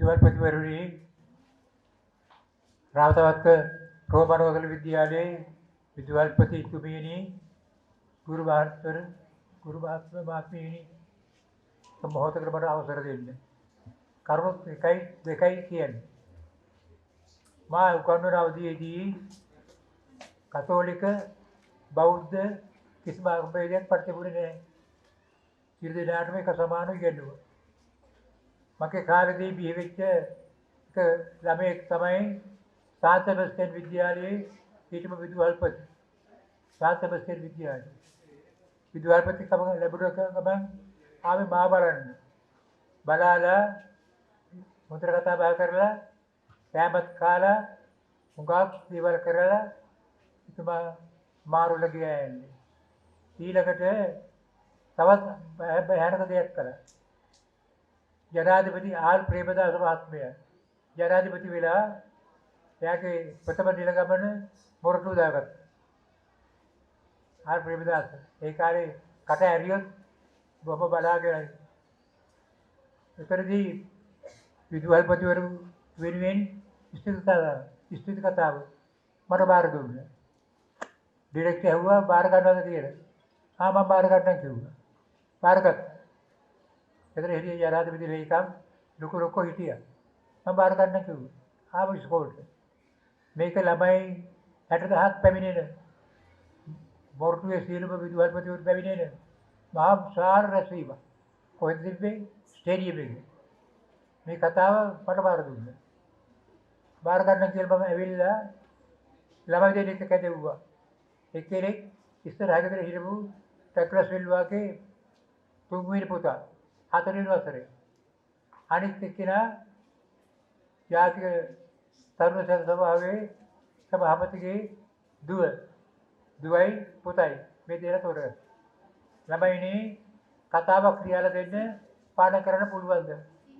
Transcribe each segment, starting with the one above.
විදුහල්පතිවරුනි රාවතවත්ත රෝමනෝගල විද්‍යාලයේ විදුහල්පතිතුමියනි ගුරු මහත්මියනි මොහොතකට මට අවසර දෙන්න. කරුණු දෙකයි කියන්නේ. මා උගන්වන අවධියේදී කතෝලික බෞද්ධ කිසිම ආගමක් පරිතිබුනේ නැහැ. සියලු දෙනාටම එක සමානව ඉගෙනුවා. මගේ කාලේදී බිහිවෙච්ච එක ළමයෙක් තමයි සාන්තබස්තියන් විද්‍යාලයේ ඊටම විදුහල්පති. සාන්තබස්තියන් විද්‍යාලයේ විදුහල්පති කම ලැබුණ ගමන් ආවේ මා බලන්න. බලාලා මුද්‍ර කතා බහ කරලා කෑමත් කාලා හුඟක් දේවල් කරලා ඉතමා මාරුල ගියා යන්නේ. ඊළඟට තවත් භයානක දෙයක් කළා. ජනාධිපති ආර් ප්‍රේමදාස මහත්මයා ජනාධිපති වෙලා එයාගේ ප්‍රථම දින ගමන මොරටු දාගත්තා. ආර් ප්‍රේමදාස ඒ කාලේ කට ඇරියොත් බොම බලාගෙන එතරදී විදුහල්පතිවරු වෙනුවෙන් ස්තුති කතාව මට බාර දුන්නා. ඩිරෙක්ටර් ඇහුවා බාර ගන්නවද කියලා. මම බාර ගන්නම් කිව්වා. බාර ගත්තා. එතන හිටිය ජනාධිපති ලේකම් ලොකු හිටියා. මම බාර ගන්නම් කිව්වා. ආව ඉස්කෝලේට. මේක ළමයි 60000ක් පැමිණෙන මොරටුවේ සියලුම විදුහල්පතිවරු පැමිණෙන මහා විශාල රැස්වීමක්. කොහෙද තිබ්බේ? ස්ටේඩියම් එකේ. මේ කතාව මට බාර දුන්නා. බාර ගන්න කියලා මම ඇවිල්ලා ළමයි දෙන්නෙක් කැදෙව්වා. එක්කෙනෙක් ඉස්සරහට හිටපු ටැක්ලස් විල්වාගේ තුන්වෙනි පුතා 4 වෙනි වසරේ. අනිත් එක්කෙනා ජාතික තරුණ සභාවේ සභාපතිගේ දුවයි පුතයි මේ දෙන්න තොරගත්තා. ළමයිනේ කතාවක් කියලා දෙන්න පාඩම් කරන්න පුළුවන්ද?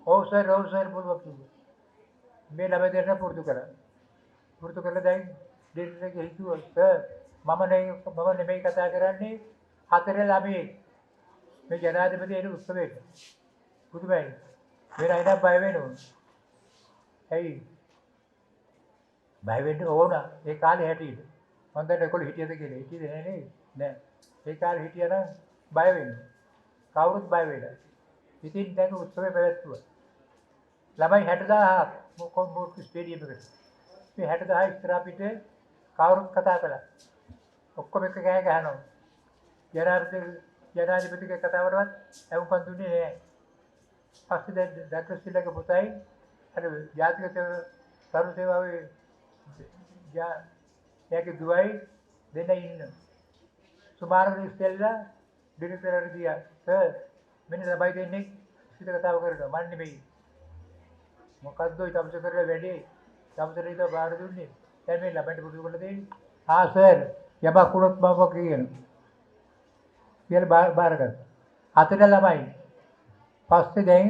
ඔව් සර් පුළුවන් කිව්වා. මේ ළමයි දෙන්න පුරුදු කරා. පුරුදු කරලා දැන් දෙන්නගේ හිතුවා සර් මම නෙමෙයි කතා කරන්නේ 4 ළමයි. මේ ජනාධිපති එන උත්සවයට. පුදුමයි. වෙන අයනම් බය වෙනවා. ඇයි? බය වෙන්න ඕන. ඒ කාලේ හැටියට. මම දැන් ඒගොල්ලෝ හිටියද කියලා. හිටියද නෑ. ඒ කාලේ හිටියනම් බය වෙන්නේ. කවුරුත් බය වෙලා. ඉතින් දැන් උත්සවය පැවැත්වුවා. ළමයි 60000ක් මොකක් ස්ටේඩියම් එකට. මේ 60000 ඉස්සරහ පිටේ කවුරුත් කතා කළා. ඔක්කොම එක ගෑ ගහනවා. ජනාධිපතිගේ කතාවටවත් ඇහුම්කන් දුන්නේ නැහැ. පස්සේ දැන් ඩොක්ටර් සිල්ලගේ පුතයි අර ජාතික තරුණ සේවාවේ එයාගේ දුවයි දෙන්න ඉන්න. සුමාරගේ ඉස්සෙල්ලා ඩිරෙක්ටර් ගියා. සර් මෙන්න ළමයි දෙන්නෙක් සිත කතාව කරනවා. මන් නෙමෙයි. මොකද්ද ඔය තමස කරලා වැඩේ? තමසට ඉත බාර දුන්නේ. දැන් මේ ළමයිට පුරුදු කරලා දෙන්නේ. ආ සර් යමක් වුණොත් මම කියනවා. කියලා බාරගත්තා. 4 ළමයි. පස්සේ දැන්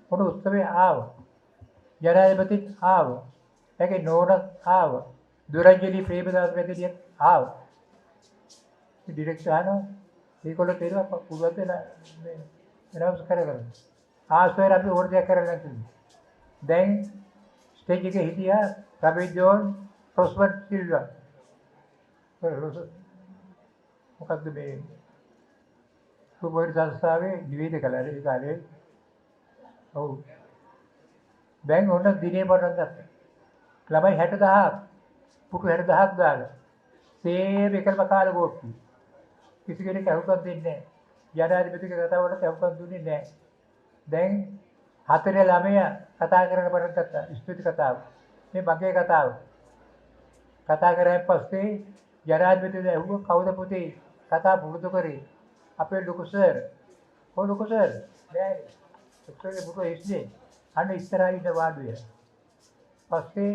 පොඩි උත්සවයේ ආවා. ජනාධිපතිත් ආවා. ඒකේ නෝනත් ආවා. දුරංජලි ප්‍රේමදාස මැතිණියත් ආවා. මේ ඩිරෙක්ටර් අහනවා මේගොල්ලෝ තේරුවා පුළුවන් දෙලා මේ එනවුන්ස් කරගන්න. ආස්වැර අපි ඕන දෙයක් කරලා නැතිනේ. දැන් ස්ටේජ් එකේ හිටියා රබී ජෝන් ප්‍රොස්පර් සිල්වා. මොකද්ද මේ සුපර් සංස්ථාවේ නිවේදක කළා ඒ කාලේ. ඔව්. දැන් ඕන දිනේ පටන් ගත්තා. ළමයි 60000ක් පුටු 60000ක් දාලා. සේම එකම කාලේ ගෝප්පු. කිසි කෙනෙක් අහුම්කම් දෙන්නේ නැහැ. ජනාධිපතිගේ කතාවට අහුම්කම් දුන්නේ නැහැ. දැන් 4 ළමයා කතා කරන්න පටන් ගත්තා. ස්තුති කතාව. මේ මගේ කතාව. කතා කරාන් පස්සේ ජනාධිපතිට ඇහුවා කවුද පුතේ කතා පුරුදු කරේ? අපේ ලොකු සර්. ඔව් ලොකු සර්. නෑ. ඔක්කොගේ පුතෝ ඉස්නේ. අන්න ඉස්සරහින් ඉන්න වාඩි වෙලා. පස්සේ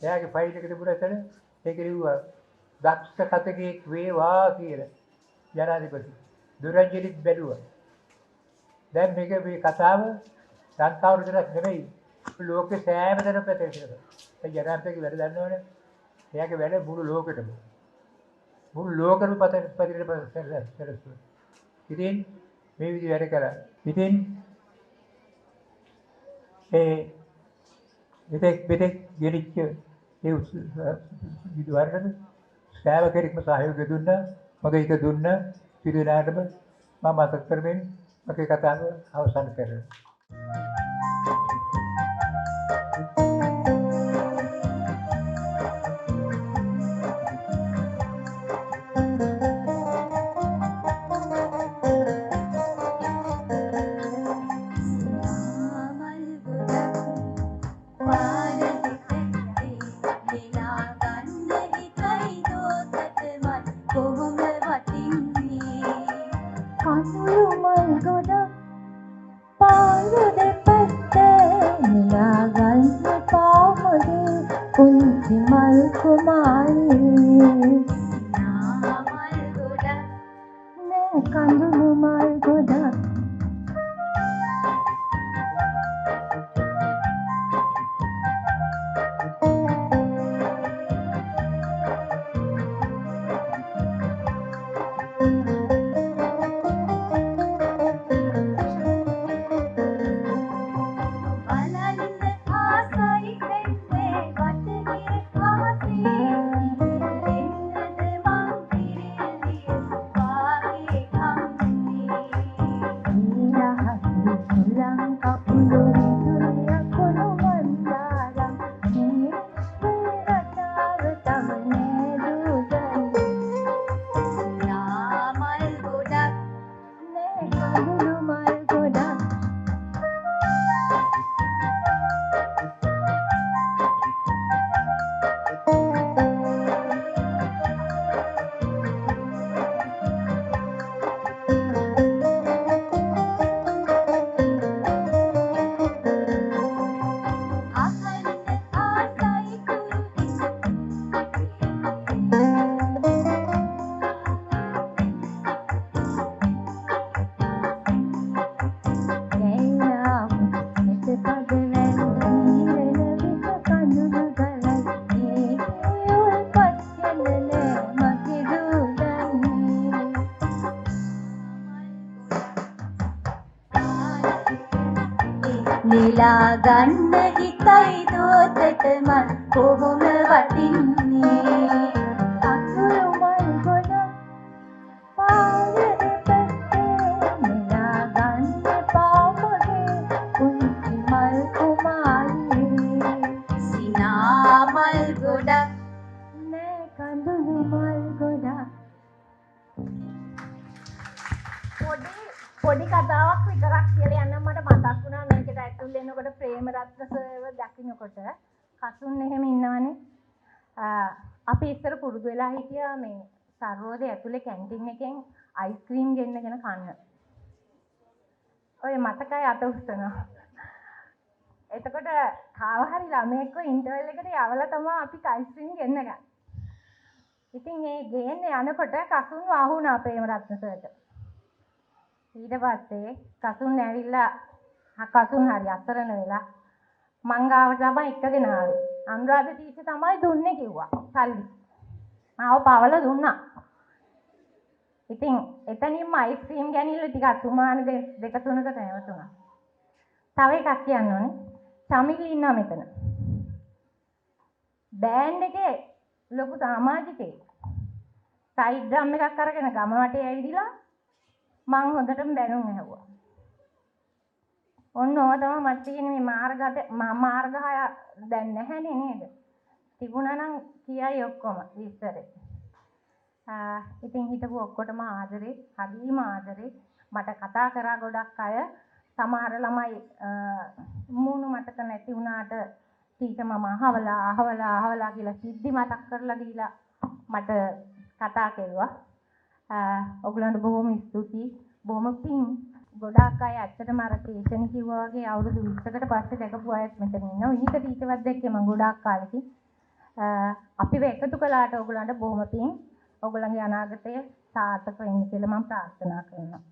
එයාගේ ෆයිල් එක තිබුණා එතන. ඒක ලිව්වා දක්ෂ කතකෙක් වේවා කියලා. ජනාධිපති දුරංජලිත් බැලුවා. දැන් මේ කතාව ලංකාවට විතරක් නෙමෙයි ලෝකේ සෑම තැනම පැතිරෙනවා. ඒ ජනාධිපතිගේ වැඩ දන්නවනේ. එයාගේ වැඩ මුළු ලෝකෙටම. මුළු ලෝකෙම පැතිරෙනවා. ඉතින් මේ විදිහ වැඩ කළා. ඉතින් ඒ මෙතෙක් ගෙනිච්ච ඒ විදුහරට සෑම කෙනෙක්ම සහයෝගය දුන්නා. මගේ හිත දුන්නා. සියලු දෙනාටම මම මතක් කරමින් මගේ කතාව අවසන් කරනවා. නෙලා ගන්න හිතයි දෝතට මන් කොහොම වටින්නේ අතුරු මල් ගොඩ පාරේ පැත්තේ නෙලා ගන්න පාමගේ කුංචි මල් කුමාරියේ සිනා මල් ගොඩක් නෑ කඳුළු මල් ගොඩක් පොඩි කතාවක් විතරක් කියලා යන්න මට මතක් වුණා මේකට ඇතුල් වෙනකොට ප්‍රේමරත්න සර්ව දකින්නකොට කසුන් එහෙම ඉන්නවනේ අපි ඉස්සර පුරුදු වෙලා හිටියා මේ සර්වෝදය ඇතුලේ කැන්ටින් එකෙන් අයිස්ක්‍රීම් ගෙන්නගෙන කන්න. ඔය මතකයි අත උස්සනවා. එතකොට කාව හරි ළමයෙක්ව ඉන්ටර්වල් එකට යවලා තමයි අපි අයිස්ක්‍රීම් ගෙන්න ගන්නේ. ඉතින් ඒ ගේන්න යනකොට කසුන් වහුණා ප්‍රේමරත්න සර්ට. ඊට පස්සේ කසුන් ඇවිල්ලා කසුන් හරි අතරන වෙලා මං ගාව තමයි එක්කගෙන ආවේ. අනුරාධ ටීචර් තමයි දුන්නේ කිව්වා. සල්ලි. මාව පවල දුන්නා. ඉතින් එතනින්ම අයිස්ක්‍රීම් ගැනීම ටිකක් සුමාන දෙක තුනකට නැවතුණා. තව එකක් කියන්න ඕනේ. චමිලි ඉන්නවා මෙතන. බෑන්ඩ් එකේ ලොකු සමාජිකයෙක්. සයිඩ් ඩ්‍රම් එකක් අරගෙන ගම වටේ ඇවිදිලා මං හොඳටම බැනුම් ඇහුවා. ඔන්න ඕවා තමයි මට තියෙන මේ මාර්ග 6 දැන් නැහැනේ නේද? තිබුණා නම් කියයි ඔක්කොම විස්තරේ. ඉතින් හිටපු ඔක්කොටම ආදරේ, හරිම ආදරේ. මට කතා කරා ගොඩක් අය. සමහර ළමයි මූණු මතක නැති වුණාට ටීචර් මම අහවලා කියලා සිද්ධි මතක් කරලා දීලා මට කතා කෙරුවා. ඔයගලන්ට බොහොම ස්තුතියි. බොහොම පිං. ගොඩාක් අය ඇත්තටම අර ටීචර්නි කිව්වා වගේ අවුරුදු 20කට පස්සේ දැකපු අයත් මෙතන ඉන්නවා. ඊට ටීචර්වත් දැක්කේ මම ගොඩාක් කාලෙකින්. අපිව එකතු කළාට ඔයගලන්ට බොහොම පිං. ඔයගලන්ගේ අනාගතය සාර්ථක වෙන්න කියලා මම ප්‍රාර්ථනා කරනවා.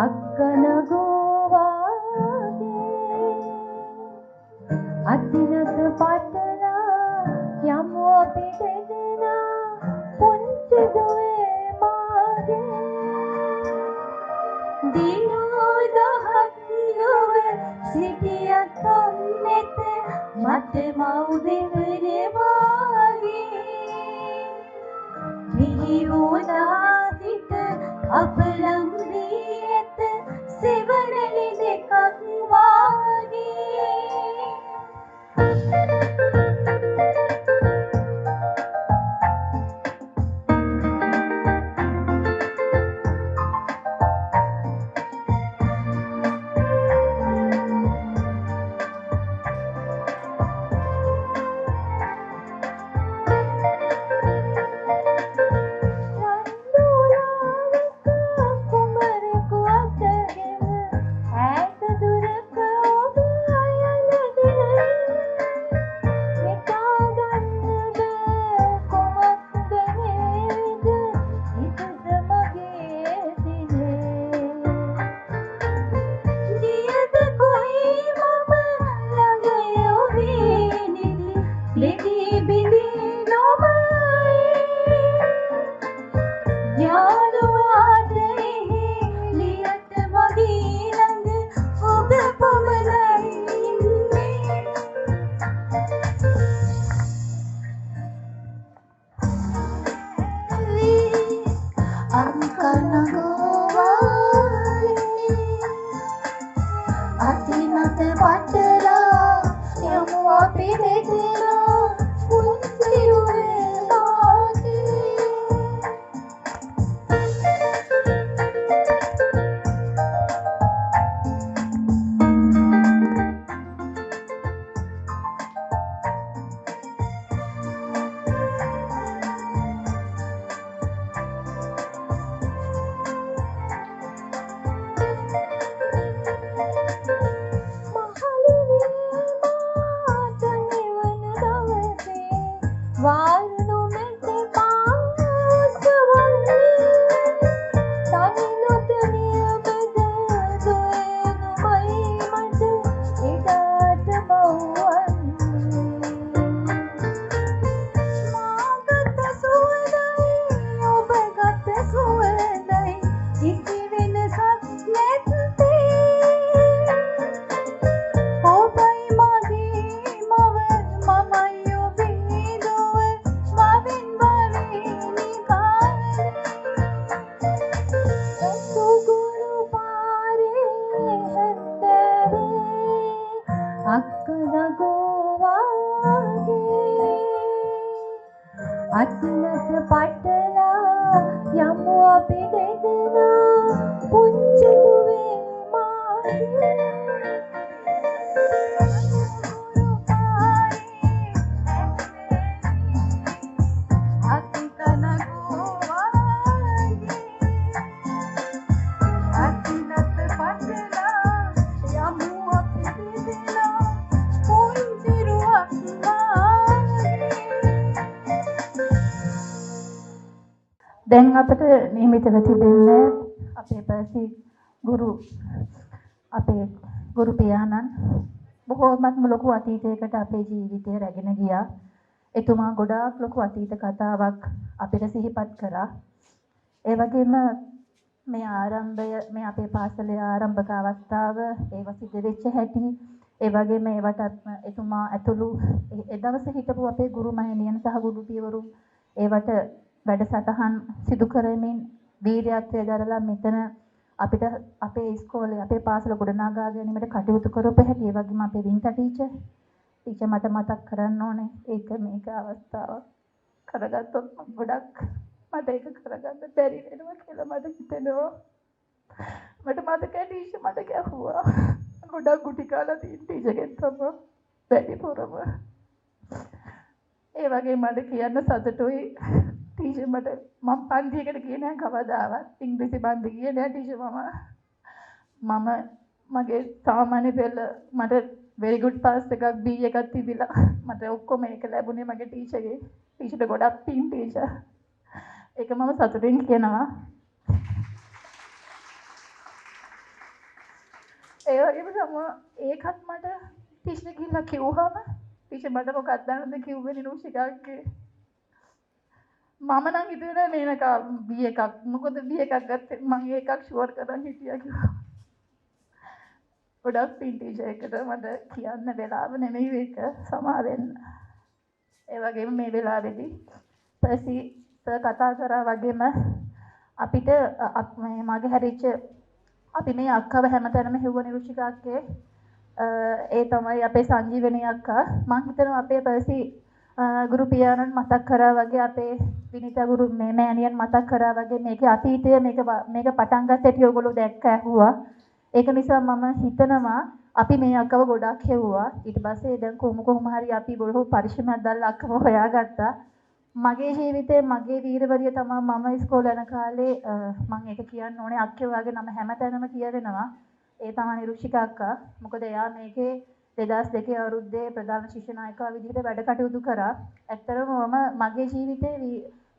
අක්කන ගෝවාගේ අදිනත පතලා යමෝ අපි දෙදෙනා පුංචි දුවේ මාගේ දිනෝ දහස් නොව සිටියත් අම්මෙත මට මව් දෙවනේ වාගේ මිහිවුනා සිට අප ළඟ වී ඇත සෙවණලි දෙකක් වාගේ අතිනත පටලා යමු අපි දෙදෙනා පුංචි දුවේ මාගේ දැන් අපිට නියමිතව තිබෙන්නේ අපේ පසි අපේ ගුරු පියාණන් බොහෝමත්ම ලොකු අතීතයකට අපේ ජීවිතය රැගෙන ගියා. එතුමා ගොඩාක් ලොකු අතීත කතාවක් අපිට සිහිපත් කළා. ඒ වගේම මේ අපේ පාසලේ ආරම්භක අවස්ථාව ඒව සිද්ධ වෙච්ච හැටි ඒ වගේම ඒවට එතුමා ඇතුළු ඒ දවසේ හිටපු අපේ ගුරු මහණියන් සහ ගුරු පියවරු ඒවට වැඩසටහන් සිදු කරමින් වීර්යත්වය දරලා මෙතන අපිට අපේ ඉස්කෝලේ අපේ පාසල ගොඩනගා ගැනීමට කටයුතු කරපු හැටි ඒ වගේම අපේ වින්ටර් ටීචර් මට මතක් කරන්න ඕනේ මේක අවස්ථාවක් කරගත්තොත් ගොඩක් මට ඒක කරගන්න බැරි වෙනවා කියලා මට හිතෙනවා. මට මතකයි ටීචර් මට ගැහුවා. ගොඩක් ගුටි කාලා තියෙන ටීචර්ගෙන් තමයි වැඩිපුරම. ඒ වගේ මට කියන්න සතුටුයි ටීචර් මට මම පන්තියකට ගියේ නැහැ කවදාවත්. ඉංග්‍රීසි පන්ති ගියේ නැහැ ටීචර් මම මගේ සාමාන්‍ය පෙළ මට very good pass එකක් B එකක් තිබිලා මට ඔක්කොම ඒක ලැබුණේ මගේ ටීචර්ගේ. ටීචර්ට ගොඩක් පින් ටීචර්. ඒක මම සතුටින් කියනවා. ඒ වගේම ඒකත් මට ටීචර් ගිහිල්ලා කිව්වම ටීචර් මට මොකක්ද දන්නවද කිව්වේ නිරුෂිකාගේ මම නම් හිතුවේ මේනකා B එකක්. මොකද B එකක් ගත්තේ මම A එකක් ෂුවර් කරන් හිටියා කිව්වා. ගොඩක් පින් ටීචර් එකට මට කියන්න වෙලාව නෙමෙයි ඒක සමා වෙන්න. ඒ වගේම මේ වෙලාවේදී පර්සි සර් කතා කරා වගේම අපිට මගේ හැරිච්ච අපි මේ අක්කව හැමතැනම හෙව්ව නිරුෂිකා අක්කේ ඒ තමයි අපේ සංජීවනී අක්කා. මම හිතනවා අපේ පර්සි ගුරු පියාණන් මතක් කරා වගේ අපේ විනිතා ගුරු මේ මෑණියන් මතක් කරා වගේ මේකේ අතීතය මේක පටන් ගත්ත හැටි ඔයගොල්ලෝ දැක්ක ඇහුවා. ඒක නිසා මම හිතනවා අපි මේ අක්කව ගොඩක් හෙව්වා. ඊට පස්සේ දැන් කොහොම හරි අපි බොහෝ පරිශ්‍රමයක් දාලා අක්කව හොයාගත්තා. මගේ ජීවිතේ මගේ වීරවරිය තමයි මම ඉස්කෝලේ යන කාලේ මම ඒක කියන්න ඕනේ අක්කේ වගේ නම හැමතැනම කියවෙනවා. ඒ තමයි නිරුෂිකා අක්කා. මොකද එයා මේකේ 2002 අවුරුද්දේ ප්‍රධාන ශිෂ්‍ය නායිකාව විදිහට වැඩ කටයුතු කරා. ඇත්තටම මම මගේ ජීවිතේ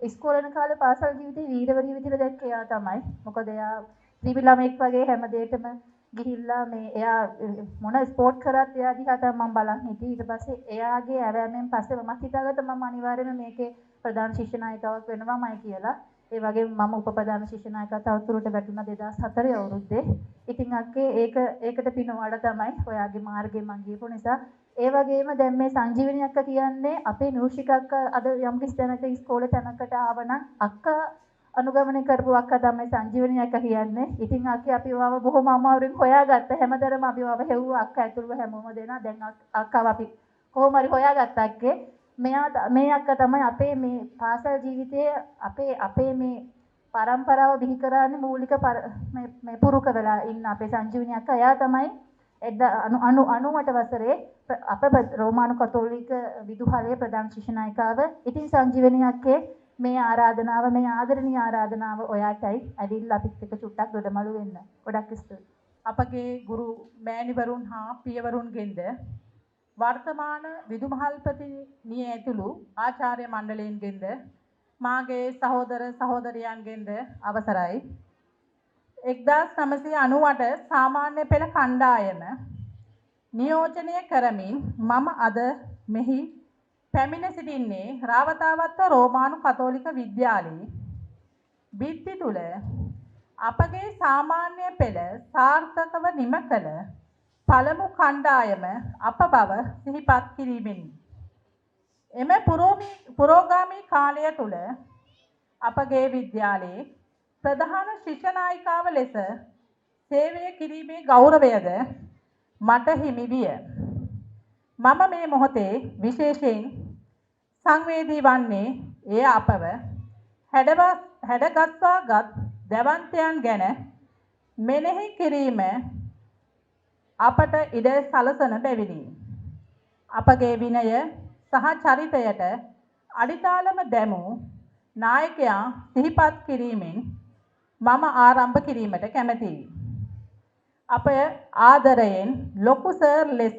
ඉස්කෝලේ යන කාලේ පාසල් ජීවිතේ වීරවරිය විදිහට දැක්කේ එයා තමයි. මොකද එයා ත්‍රිවිලමෙක් වගේ හැම දෙයකම ගිහිල්ලා මේ එයා මොන ස්පෝර්ට් කරත් එයා දිහා තමයි මම බලන් හිටියේ. ඊට පස්සේ එයාගේ ඇවෑමෙන් පස්සේ මම හිතාගත්තා මම අනිවාර්යයෙන්ම මේකේ ප්‍රධාන ශිෂ්‍ය නායිකාවක් වෙනවාමයි කියලා. ඒ වගේම මම උපප්‍රධාන ශිෂ්‍ය නායිකාව තවතුරට වැටුණා 2004 අවුරුද්දේ. ඉතින් අක්කේ ඒකට පිනවල තමයි ඔයාගේ මාර්ගේ මං ගියපු නිසා. ඒ වගේම දැන් මේ සංජීවනී අක්කා කියන්නේ අපේ නිරුෂිකා අක්කා අද යම් කිසි තැනක ඉස්කෝලේ තැනකට ආවනම් අක්කා අනුගමනය කරපු අක්කා තමයි සංජීවනී අක්කා කියන්නේ. ඉතින් අක්කේ අපි වව බොහොම අමාරුවෙන් හොයාගත්ත. හැමදැනම අපි වව හෙව්වා අක්කා ඇතුළු හැමෝම දෙනා. දැන් අක්කාව අපි කොහොම හරි හොයාගත්ත අක්කේ. මේ අක්කා තමයි අපේ මේ පාසල් ජීවිතයේ අපේ මේ පරම්පරාව බිහි කරන්නේ මූලික මේ පුරුක වෙලා ඉන්න අපේ සංජීවනී අක්කා. එයා තමයි 98 වසරේ අපේ රෝමානු කතෝලික විදුහලේ ප්‍රධාන ශිෂ්‍ය නායිකාව. ඉතින් සංජීවනී අක්කේ මේ ආරාධනාව මේ ආදරණීය ආරාධනාව ඔයාටයි ඇවිල්ලා අපිත් එක්ක චුට්ටක් දොඩමළු වෙන්න. ගොඩක් ස්තුතියි. අපගේ ගුරු මෑණිවරුන් හා පියවරුන්ගෙන්ද වර්තමාන විදුමහල්පතිනිය ඇතුළු ආචාර්ය මණ්ඩලයෙන්ගෙන්ද මාගේ සහෝදර සහෝදරියන්ගෙන්ද අවසරයි. 1998 සාමාන්‍ය පෙළ කණ්ඩායම නියෝජනය කරමින් මම අද මෙහි පැමිණ සිටින්නේ රාවතාවත්ත රෝමානු කතෝලික විද්‍යාලයේ බිත්ති තුල අපගේ සාමාන්‍ය පෙළ සාර්ථකව නිම කළ පළමු කණ්ඩායම අප බව සිහිපත් කිරීමෙනි. එම පුරෝගාමී කාලය තුල අපගේ විද්‍යාලයේ ප්‍රධාන ශිෂ්‍ය නායිකාව ලෙස සේවය කිරීමේ ගෞරවයද මට හිමි විය. මම මේ මොහොතේ විශේෂයෙන් සංවේදී වන්නේ එය අපව හැඩගස්වාගත් දැවන්තයන් ගැන මෙනෙහි කිරීම අපට ඉඩ සලසන බැවිනි. අපගේ විනය සහ චරිතයට අඩිතාලම දැමූ නායකයා සිහිපත් කිරීමෙන් මම ආරම්භ කිරීමට කැමැතියි. අප ආදරයෙන් ලොකු සර් ලෙස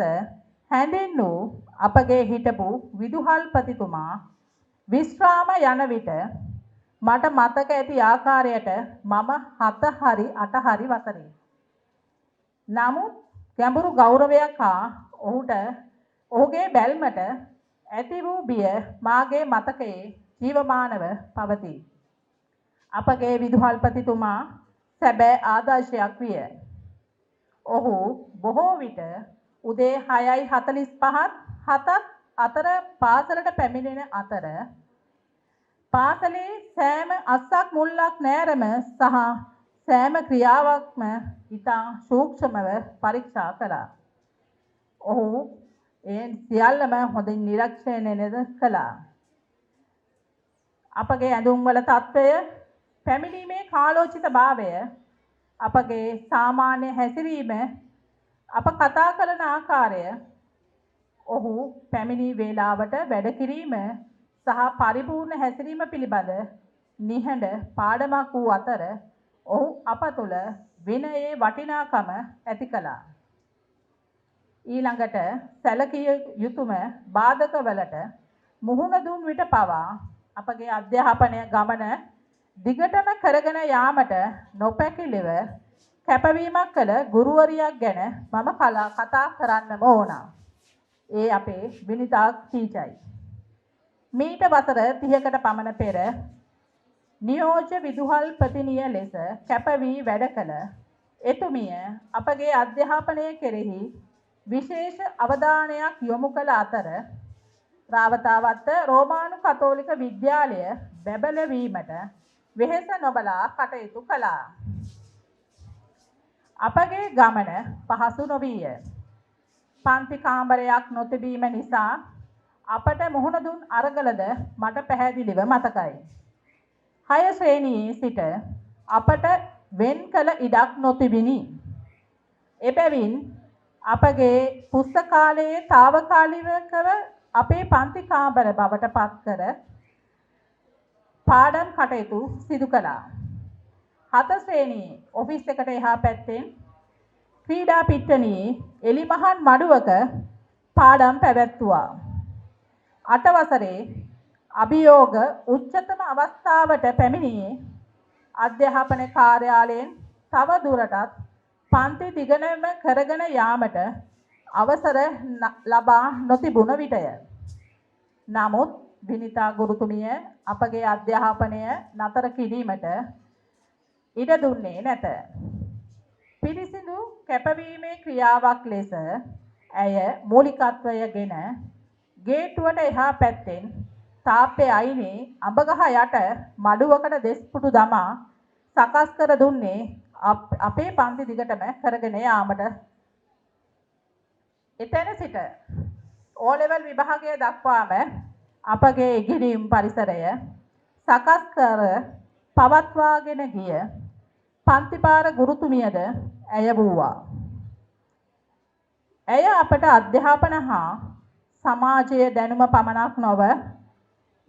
හැඳින්වූ අපගේ හිටපු විදුහල්පතිතුමා විශ්‍රාම යන විට මට මතක ඇති ආකාරයට මම 7 හරි 8 හරි වසරේ. නමුත් ගැඹුරු ගෞරවයක් හා ඔහුගේ බැල්මට ඇති වූ බිය මාගේ මතකයේ ජීවමානව පවතී. අපගේ විදුහල්පතිතුමා සැබෑ ආදර්ශයක් විය. ඔහු බොහෝ විට උදේ 6:45 7ත් අතර පාසලට පැමිණෙන අතර පාසලේ සෑම අස්සක් මුල්ලක් නෑරම සහ සෑම ක්‍රියාවක්ම ඉතා සූක්ෂමව පරීක්ෂා කළා. ඔහු ඒ සියල්ලම හොඳින් නිරීක්ෂණය කළා. අපගේ ඇඳුම්වල තත්ත්වය, පැමිණීමේ කාලෝචිතභාවය, අපගේ සාමාන්‍ය හැසිරීම, අප කතා කරන ආකාරය, ඔහු පැමිණි වේලාවට වැඩ කිරීම සහ පරිපූර්ණ හැසිරීම පිළිබඳ නිහඬ පාඩමක් වූ අතර ඔහු අප තුළ විනයේ වටිනාකම ඇති කළා. ඊළඟට සැලකිය යුතුම බාධකවලට මුහුණ දුන් විට පවා අපගේ අධ්‍යාපනය ගමන දිගටම කරගෙන යාමට නොපැකිලිව කැපවීමක් කළ ගුරුවරියක් ගැන මම කතා කරන්නම ඕන. ඒ අපේ විනිතා ටීචර්යි. මීට වසර 30කට පමණ පෙර නියෝජ්‍ය විදුහල්පතිනිය ලෙස කැප වී වැඩ කළ එතුමිය අපගේ අධ්‍යාපනය කෙරෙහි විශේෂ අවධානයක් යොමු කළ අතර රාවතාවත්ත රෝමානු කතෝලික විද්‍යාලය බැබලවීමට වෙහෙස නොබලා කටයුතු කළා. අපගේ ගමන පහසු නොවිය. පන්ති කාමරයක් නොතිබීම නිසා අපට මුහුණ දුන් අරගලද මට පැහැදිලිව මතකයි. 6 ශ්‍රේණියේ සිට අපට වෙන් කළ ඉඩක් නොතිබිනි. එබැවින් අපගේ පුස්තකාලයේ తాවකාලිකව අපේ පන්ති කාමර බවට පත් කර පාඩම් කටයුතු සිදු කළා. 7 ශ්‍රේණියේ ඔෆිස් එකට එහා පැත්තෙන් ක්‍රීඩා පිට්ටනියේ එලිමහන් මඩුවක පාඩම් පැවැත්තුවා. 8 වසරේ අභියෝග උච්චතම අවස්ථාවට පැමිණියේ අධ්‍යාපන කාර්යාලයෙන් තව දුරටත් පන්ති දිගටම කරගෙන යාමට අවසර ලබා නොතිබුණ විටය. නමුත් විනිතා ගුරුතුමිය අපගේ අධ්‍යාපනය නතර කිරීමට ඉඩ දුන්නේ නැත. පිරිසිදු කැපවීමේ ක්‍රියාවක් ලෙස ඇය මූලිකත්වයගෙන ගේට්ටුවට එහා පැත්තෙන් තාප්පේ අයිනේ අඹගහ යට මඩුවකට දෙස්පුටු දමා සකස් කර දුන්නේ අපේ පන්ති දිගටම කරගෙන යාමට. එතැන සිට O level විභාගය දක්වාම අපගේ ඉගෙනීම් පරිසරය සකස් කර පවත්වාගෙන ගිය පන්තිපාර ගුරුතුමියද ඇය වූවා. ඇය අපට අධ්‍යාපන හා සමාජයේ දැනුම පමණක් නොව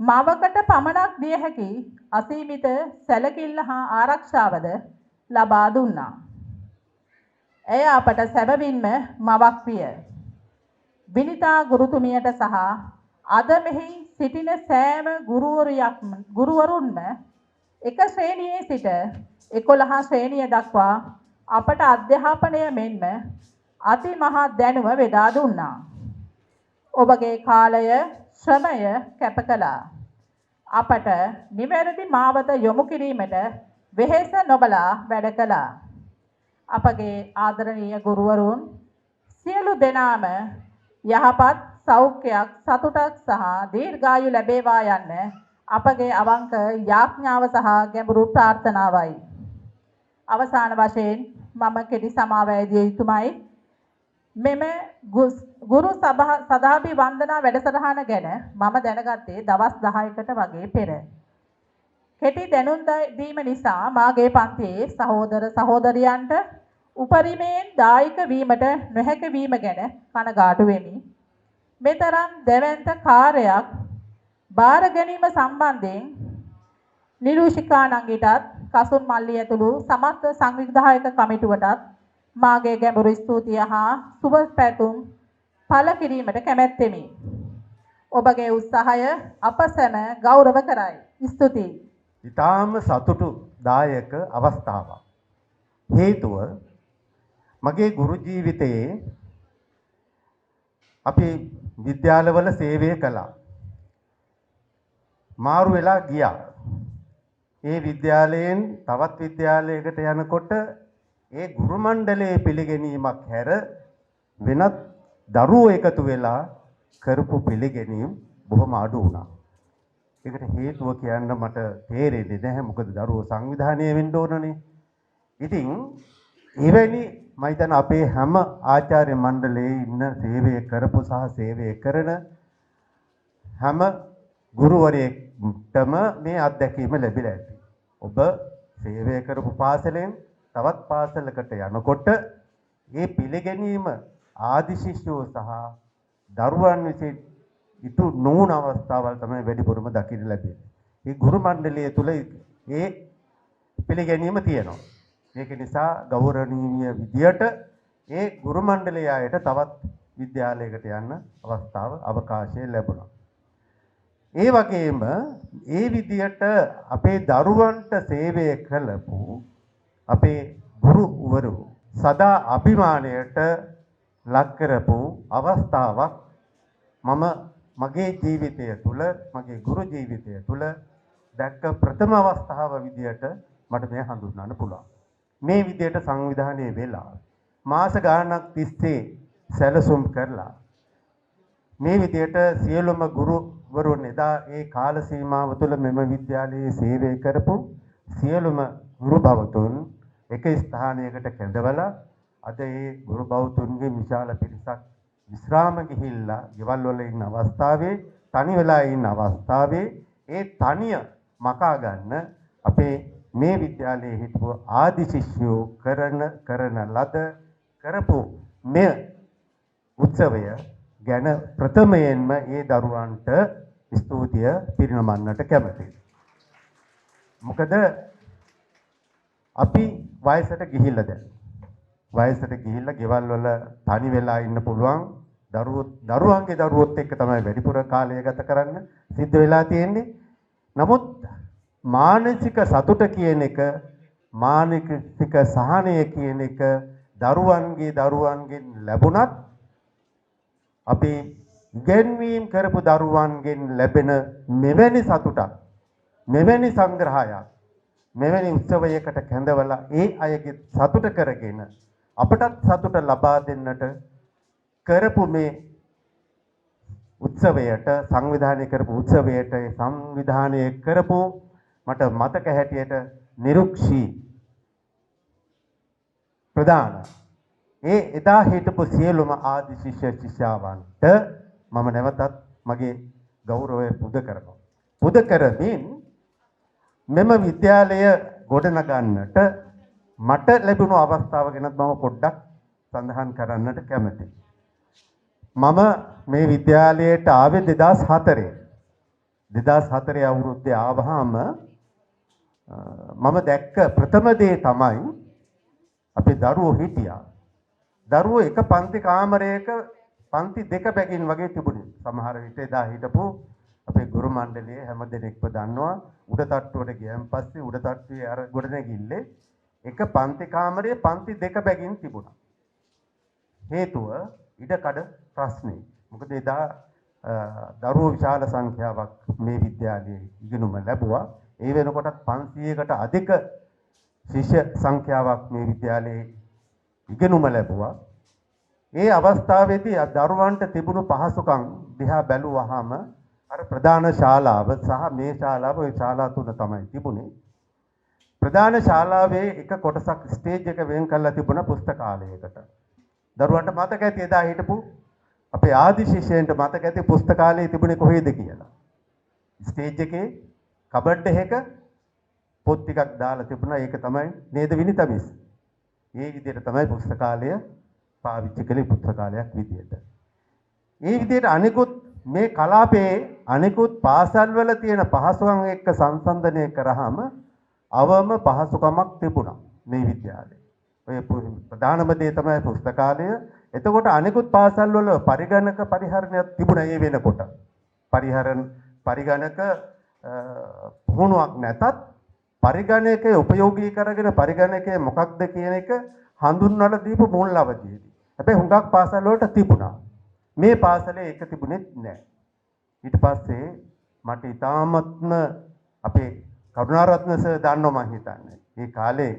මවකට පමණක් දිය හැකි අසීමිත සැලකිල්ල හා ආරක්ෂාවද ලබා දුන්නා. ඇය අපට සැබවින්ම මවක් විය. විනිතා ගුරුතුමියට සහ අද මෙහි සිටින සෑම ගුරුවරුන්ම එක ශ්‍රේණියේ සිට 11 ශ්‍රේණිය දක්වා අපට අධ්‍යාපනය මෙන්ම අතිමහත් දැනුම බෙදා දුන්නා. ඔබගේ කාලය ශ්‍රමය කැප කළා. අපට නිවැරදි මාවත යොමු කිරීමට වෙහෙස නොබලා වැඩ කළා. අපගේ ආදරණීය ගුරුවරුන් සියලු දෙනාම යහපත් සෞඛ්‍යයක් සතුටක් සහ දීර්ඝායු ලැබේවා යන්න අපගේ අවංක යාඥාව සහ ගැඹුරු ප්‍රාර්ථනාවයි. අවසාන වශයෙන් මම කෙටි සමාවැදිය යුතුමයි. මෙම ගුරු සදාභි වන්දනා වැඩසටහන ගැන මම දැනගත්තේ දවස් 10කට වගේ පෙර. කෙටි දැනුම් දීම නිසා මාගේ පන්තියේ සහෝදර සහෝදරියන්ට උපරිමයෙන් දායක වීමට නොහැකි වීම ගැන කනගාටු වෙමි. මෙතරම් දැවැන්ත කාර්යයක් බාර ගැනීම සම්බන්ධයෙන් නිරූෂිකා නංගිටත් කසුන් මල්ලි ඇතුළු සමස්ත සංවිධායක කමිටුවටත් මාගේ ගැඹුරු ස්තුතිය හා සුබ පැතුම් පළ කිරීමට කැමැත්තෙමි. ඔබගේ උත්සාහය අප සැම ගෞරව කරයි. ස්තුතියි. ඊටාම සතුටුදායක අවස්ථාවක්. හේතුව මගේ ගුරු ජීවිතයේ අපි විද්‍යාලවල සේවය කළා. මාරු වෙලා ගියා. ඒ විද්‍යාලයෙන් තවත් විද්‍යාලයකට යනකොට ඒ ගුරු මණ්ඩලයේ පිළිගැනීමක් හැර වෙනත් දරුවෝ එකතු වෙලා කරපු පිළිගැනීම් බොහොම අඩු වුණා. ඒකට හේතුව කියන්න මට තේරෙන්නේ නැහැ. මොකද දරුවෝ සංවිධානය වෙන්න ඕනනේ. ඉතින් එවැනි මම හිතන අපේ හැම ආචාර්ය මණ්ඩලයේ ඉන්න සේවය කරපු සහ සේවය කරන හැම ගුරුවරයෙක්ටම මේ අත්දැකීම ලැබිලා ඇති. ඔබ සේවය කරපු පාසලෙන් තවත් පාසලකට යනකොට මේ පිළිගැනීම ආදි ශිෂ්‍යෝ සහ දරුවන් විසින් ඉතු නොවුන අවස්ථාවල් තමයි වැඩිපුරම දකින්න ලැබෙන්නේ. මේ ගුරු මණ්ඩලය තුල ඒ පිළිගැනීම තියෙනවා. ඒක නිසා ගෞරවනීය විදියට ඒ ගුරු මණ්ඩලයට තවත් විද්‍යාලයකට යන්න අවස්ථාව අවකාශය ලැබුණා. ඒ වගේම ඒ විදියට අපේ දරුවන්ට සේවය කළපු අපේ ගුරුවරු සදා අභිමානයට ලක් කරපු අවස්ථාවක් මම මගේ ජීවිතය තුළ මගේ ගුරු ජීවිතය තුළ දැක්ක ප්‍රථම අවස්ථාව විදියට මට මේ හඳුන්වන්න පුළුවන්. මේ විදියට සංවිධානය වෙලා මාස ගාණක් තිස්සේ සැලසුම් කරලා මේ විදියට සියලුම ගුරුවරුන් එදා ඒ කාල සීමාව තුළ මෙම විද්‍යාලයේ සේවය කරපු සියලුම ගුරු භවතුන් එක ස්ථානයකට කැඳවලා අද ඒ ගුරු භවතුන්ගේ විශාල පිරිසක් විශ්‍රාම ගිහිල්ලා ගෙවල් වල ඉන්න අවස්ථාවේ තනි වෙලා ඉන්න අවස්ථාවේ ඒ තනිය මකා ගන්න අපේ මේ විද්‍යාලයේ හිටපු ආදි ශිෂ්‍යෝ කරන ලද කරපු මෙය උත්සවය ගැන ප්‍රථමයෙන්ම ඒ දරුවන්ට ස්තුතිය පිරිනමන්නට කැමතියි. මොකද අපි වයසට ගිහිල්ලා දැන් වයසට ගිහිල්ලා ගෙවල් වල තනි වෙලා ඉන්න පුළුවන් දරුවන්ගේ දරුවොත් එක්ක තමයි වැඩිපුර කාලය ගත කරන්න සිද්ධ වෙලා තියෙන්නේ. නමුත් මානසික සතුට කියන එක මානසික සහනය කියන එක දරුවන්ගෙන් ලැබුණත් අපි ඉගෙනීම් කරපු දරුවන්ගෙන් ලැබෙන මෙවැනි සතුටක් මෙවැනි සංග්‍රහයක් මෙවැනි උත්සවයකට කැඳවලා ඒ අයගේ සතුට කරගෙන අපටත් සතුට ලබා දෙන්නට කරපු මේ උත්සවයට සංවිධානය කරපු උත්සවයට සංවිධානය කරපු මට මතක හැටියට නිරුක්ෂී ප්‍රධාන ඒ එදා හිටපු සියලුම ආදි ශිෂ්‍ය ශිෂ්‍යාවන්ට මම නැවතත් මගේ ගෞරවය පුද කරනවා. පුද කරමින් මෙම විද්‍යාලය ගොඩනගන්නට මට ලැබුණු අවස්ථාව ගැන මම පොඩ්ඩක් සඳහන් කරන්නට කැමතියි. මම මේ විද්‍යාලයට ආවේ 2004 අවුරුද්දේ ආවහම මම දැක්ක ප්‍රථම දේ තමයි අපේ දරුවෝ හිටියා. දරුවෝ එක පන්ති කාමරයක පන්ති දෙක බැගින් වගේ තිබුණේ. සමහර විට එදා හිටපු අපේ ගුරු මණ්ඩලයේ හැම දෙනෙක්ම දන්නවා උඩ තට්ටුවට ගියන් පස්සේ උඩ තට්ටුවේ අර ගොඩනැගිල්ලේ එක පන්ති කාමරයේ පන්ති දෙක බැගින් තිබුණා. හේතුව ඉඩකඩ ප්‍රශ්නේ. මොකද එදා දරුවෝ විශාල සංඛ්‍යාවක් මේ විද්‍යාලයේ ඉගෙනුම ලැබුවා. ඒ වෙනකොටත් 500කට අධික ශිෂ්‍ය සංඛ්‍යාවක් මේ විද්‍යාලයේ ඉගෙනුම ලැබුවා. ඒ අවස්ථාවේදී දරුවන්ට තිබුණු පහසුකම් දිහා බැලුවාම අර ප්‍රධාන ශාලාව සහ මේ ශාලාව ওই ශාලා තුන තමයි තිබුණේ. ප්‍රධාන ශාලාවේ එක කොටසක් ස්ටේජ් එක වෙන් කරලා තිබුණ පුස්තකාලයකට. දරුවන්ට මතක ඇති එදා හිටපු අපේ ආදි ශිෂ්‍යයන්ට මතක ඇති පුස්තකාලයේ තිබුණේ කොහෙද කියලා. ස්ටේජ් එකේ කබඩ් එකක පොත් ටිකක් දාලා තිබුණා. ඒක තමයි නේද විනිතමිස්. මේ විදිහට තමයි පුස්තකාලය පාවිච්චි කළේ පුස්තකාලයක් විදිහට. මේ විදිහට අනිකුත් මේ කලාපයේ අනිකුත් පාසල් වල තියෙන පහසුකම් එක්ක සංසන්දනය කරාම අවම පහසුකමක් තිබුණා මේ විද්‍යාලේ. ඔය ප්‍රධානම දේ තමයි පුස්තකාලය. එතකොට අනිකුත් පාසල් වල පරිගණක පරිහරණයක් තිබුණා ඒ වෙනකොට. පරිගණක පුහුණුවක් නැතත් පරිගණකයේ උපයෝගී කරගෙන පරිගණකයේ මොකක්ද කියන එක හඳුන්වලා දීපු මුල් අවධියේදී. හැබැයි හුඟක් පාසල් වලට තිබුණා. මේ පාසලේ ඒක තිබුණෙත් නැහැ. ඊට පස්සේ මට ඊටාත්ම අපේ කරුණාරත්න සර් දන්නවා මම හිතන්නේ. ඒ කාලේ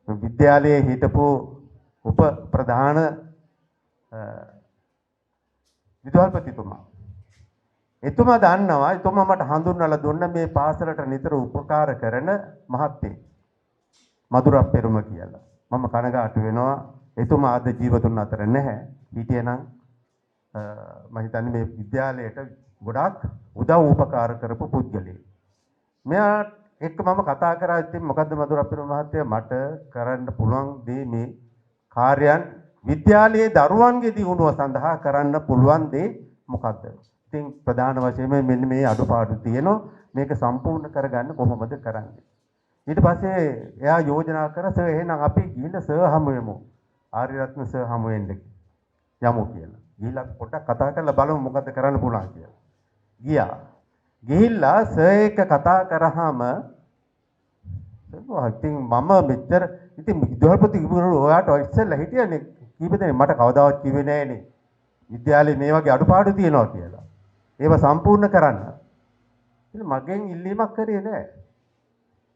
විද්‍යාලයේ හිටපු උප ප්‍රධාන විදුහල්පතිතුමා. එතුමා දන්නවා එතුමා මට හඳුන්වලා දුන්න මේ පාසලට නිතර උපකාර කරන මහත්තයෙක් මధుරප් පෙරුම කියලා. මම කනගාටු වෙනවා එතුමා අද ජීවතුන් අතර නැහැ. හිටියනම් මම හිතන්නේ මේ විද්‍යාලයට ගොඩාක් උදව් උපකාර කරපු පුද්ගලයෙක්. මෙයා එක්ක මම කතා කරා ඉතින් මොකද්ද මధుරප් පෙරුම මහත්තයා මට කරන්න පුළුවන් දේ මේ කාර්යයන් විද්‍යාලයේ දරුවන්ගේ දියුණුව සඳහා කරන්න පුළුවන් දේ මොකද්ද? ඉතින් ප්‍රධාන වශයෙන්ම මෙන්න මේ අඩුපාඩු තියෙනවා. මේක සම්පූර්ණ කරගන්න කොහොමද කරන්නේ? ඊට පස්සේ එයා යෝජනා කරා සර් එහෙනම් අපි ගිහින් සර් හමු වෙමු. ආර්යරත්න සර් හමු වෙන්න යමු කියලා. ගිහිල්ලා පොඩ්ඩක් කතා කරලා බලමු මොකද්ද කරන්න පුළුවන් කියලා. ගියා. ගිහිල්ලා සර් එක්ක කතා කරාම ඉතින් මම මෙච්චර ඉතින් විදුහල්පති කිව්වලු ඔයාට ඉස්සෙල්ලා හිටියනේ කීප දෙනෙක් මට කවදාවත් කිව්වේ නෑනේ. විද්‍යාලයේ මේ වගේ අඩුපාඩු තියෙනවා කියලා. ඒව සම්පූර්ණ කරන්න. ඉතින් මගෙන් ඉල්ලීමක් කරේ නෑ.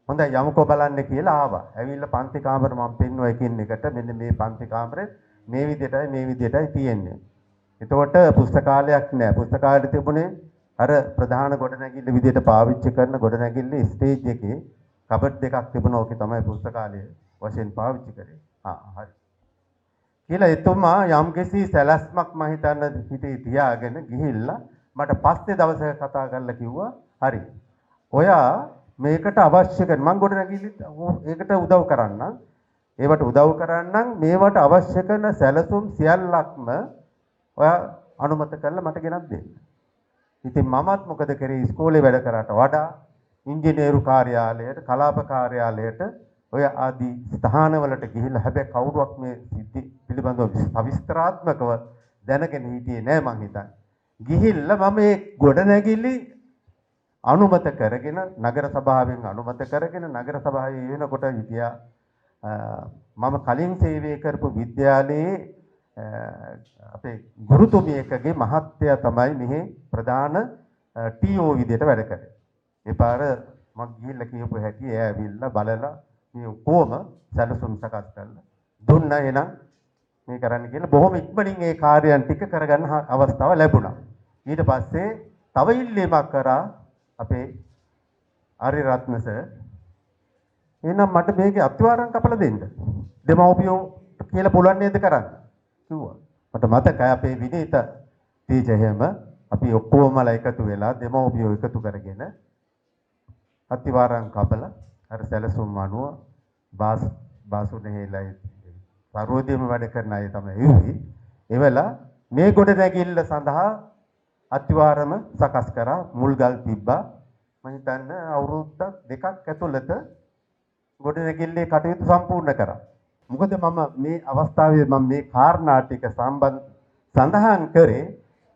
හොඳයි යමුකෝ බලන්න කියලා ආවා. ඇවිල්ලා පන්ති කාමර මම පෙන්නුවා එකින් එකට මෙන්න මේ පන්ති කාමරේ මේ විදිහටයි තියෙන්නේ. එතකොට පුස්තකාලයක් නෑ. පුස්තකාලේ තිබුණේ අර ප්‍රධාන ගොඩනැගිල්ල විදිහට පාවිච්චි කරන ගොඩනැගිල්ල ස්ටේජ් එකේ කබඩ් දෙකක් තිබුණා. ඕකේ තමයි පුස්තකාලය වශයෙන් පාවිච්චි කරේ. හරි. කියලා එතුමා යම්කිසි සැලැස්මක් මම හිතන්න හිතේ තියාගෙන ගිහිල්ලා මට පස්සේ දවසක කතා කරලා කිව්වා හරි. ඔයා මේකට අවශ්‍ය කරන මම ගොඩනැගිල්ලත් ඒකට උදව් කරන්නම්. ඒවට උදව් කරන්නම් මේවට අවශ්‍ය කරන සැලසුම් සියල්ලක්ම ඔයා අනුමත කරලා මට ගෙනත් දෙන්න. ඉතින් මමත් මොකද කරේ ඉස්කෝලේ වැඩ කරාට වඩා ඉංජිනේරු කාර්යාලයට කලාප කාර්යාලයට ඔය ආදී ස්ථානවලට ගිහිල්ලා හැබැයි කවුරුවක් මේ සිද්ධි පිළිබඳව සවිස්තරාත්මකව දැනගෙන හිටියේ නෑ මං හිතන්නේ. ගිහිල්ලා මම මේ ගොඩනැගිලි අනුමත කරගෙන නගර සභාවෙන් අනුමත කරගෙන නගර සභාවේ වෙනකොට හිටියා මම කලින් සේවය කරපු විද්‍යාලයේ අපේ ගුරුතුමියකගේ මහත්තයා තමයි මෙහි ප්‍රධාන ටීఓ විදියට වැඩ කරේ. ඒ පාර මම ගිහිල්ලා කියපු හැටි එයා ඇවිල්ලා බලලා මේ කොහොම සැලසුම් සකස් කරලා දුන්නා එහෙනම් මේ කරන්න කියලා බොහොම ඉක්මනින් ඒ කාර්යයන් ටික කරගන්න අවස්ථාව ලැබුණා. ඊට පස්සේ තව ඉල්ලීමක් කරා අපේ ආරියරත්න සර් එහෙනම් මට මේකේ අත්වාරම් කපලා දෙන්න. දෙමව්පියෝ කියලා පුළුවන් නේද කරන්න? කිව්වා. මට මතකයි අපේ විනීත තීජහෙම අපි ඔක්කොමලා එකතු වෙලා දෙමව්පියෝ එකතු කරගෙන අත්වාරම් කපලා අර සැලසුම් අනුව බාසුනේලයි පරෝදියම වැඩ කරන අය තමයි එව්වේ. එවලා මේ ගොඩනැගිල්ල සඳහා අත්වාරම සකස් කරා මුල්ගල් තිබ්බා. මම හිතන්නේ අවුරුද්දක් දෙකක් ඇතුළත ගොඩනැගිල්ලේ කටයුතු සම්පූර්ණ කරා. මොකද මම මේ අවස්ථාවේ මම මේ කාරණා ටික සඳහන් කරේ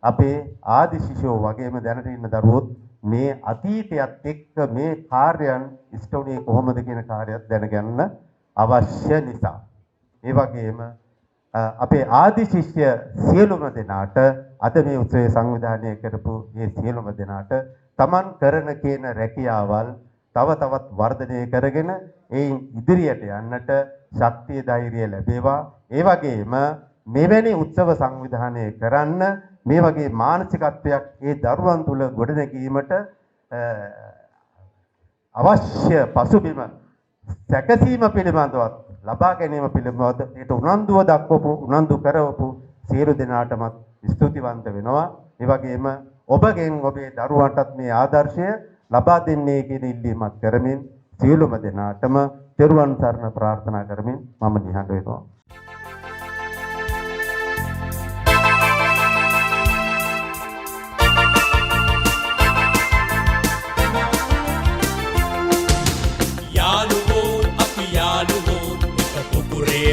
අපේ ආදි ශිෂ්‍යෝ වගේම දැනට ඉන්න දරුවොත් මේ අතීතයත් එක්ක මේ කාර්යයන් ඉෂ්ට වුණේ කොහොමද කියන කාර්යයක් දැනගන්න අවශ්‍ය නිසා. ඒ වගේම අපේ ආදි ශිෂ්‍ය සියලුම දෙනාට අද මේ උත්සවය සංවිධානය කරපු මේ සියලුම දෙනාට Taman කරන කියන රැකියාවල් තව තවත් වර්ධනය කරගෙන ඒයින් ඉදිරියට යන්නට ශක්තිය ධෛර්යය ලැබේවා. ඒ වගේම මෙවැනි උත්සව සංවිධානය කරන්න මේ වගේ මානසිකත්වයක් ඒ දරුවන් තුල ගොඩනැගීමට අවශ්‍ය පසුබිම සැකසීම පිළිබඳව ලබා ගැනීම පිළිබඳව ඒට උනන්දුව දක්වපු උනන්දු කරවපු සියලු දෙනාටමත් ස්තුතිවන්ත වෙනවා. ඒ වගේම ඔබගෙන් ඔබේ දරුවන්ටත් මේ ආදර්ශය ලබා දෙන්නේ කියන ඉල්ලීමක් කරමින් සියලුම දෙනාටම තෙරුවන් සරණ ප්‍රාර්ථනා කරමින් මම නිහඬ වෙනවා.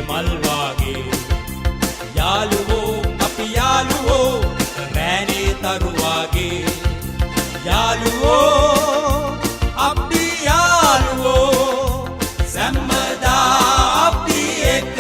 මල් වාගේ යාළුවෝ අපි යාළුවෝ රෑනේ තරු වාගේ යාළුවෝ අපි යාළුවෝ සම්මදා අපි එක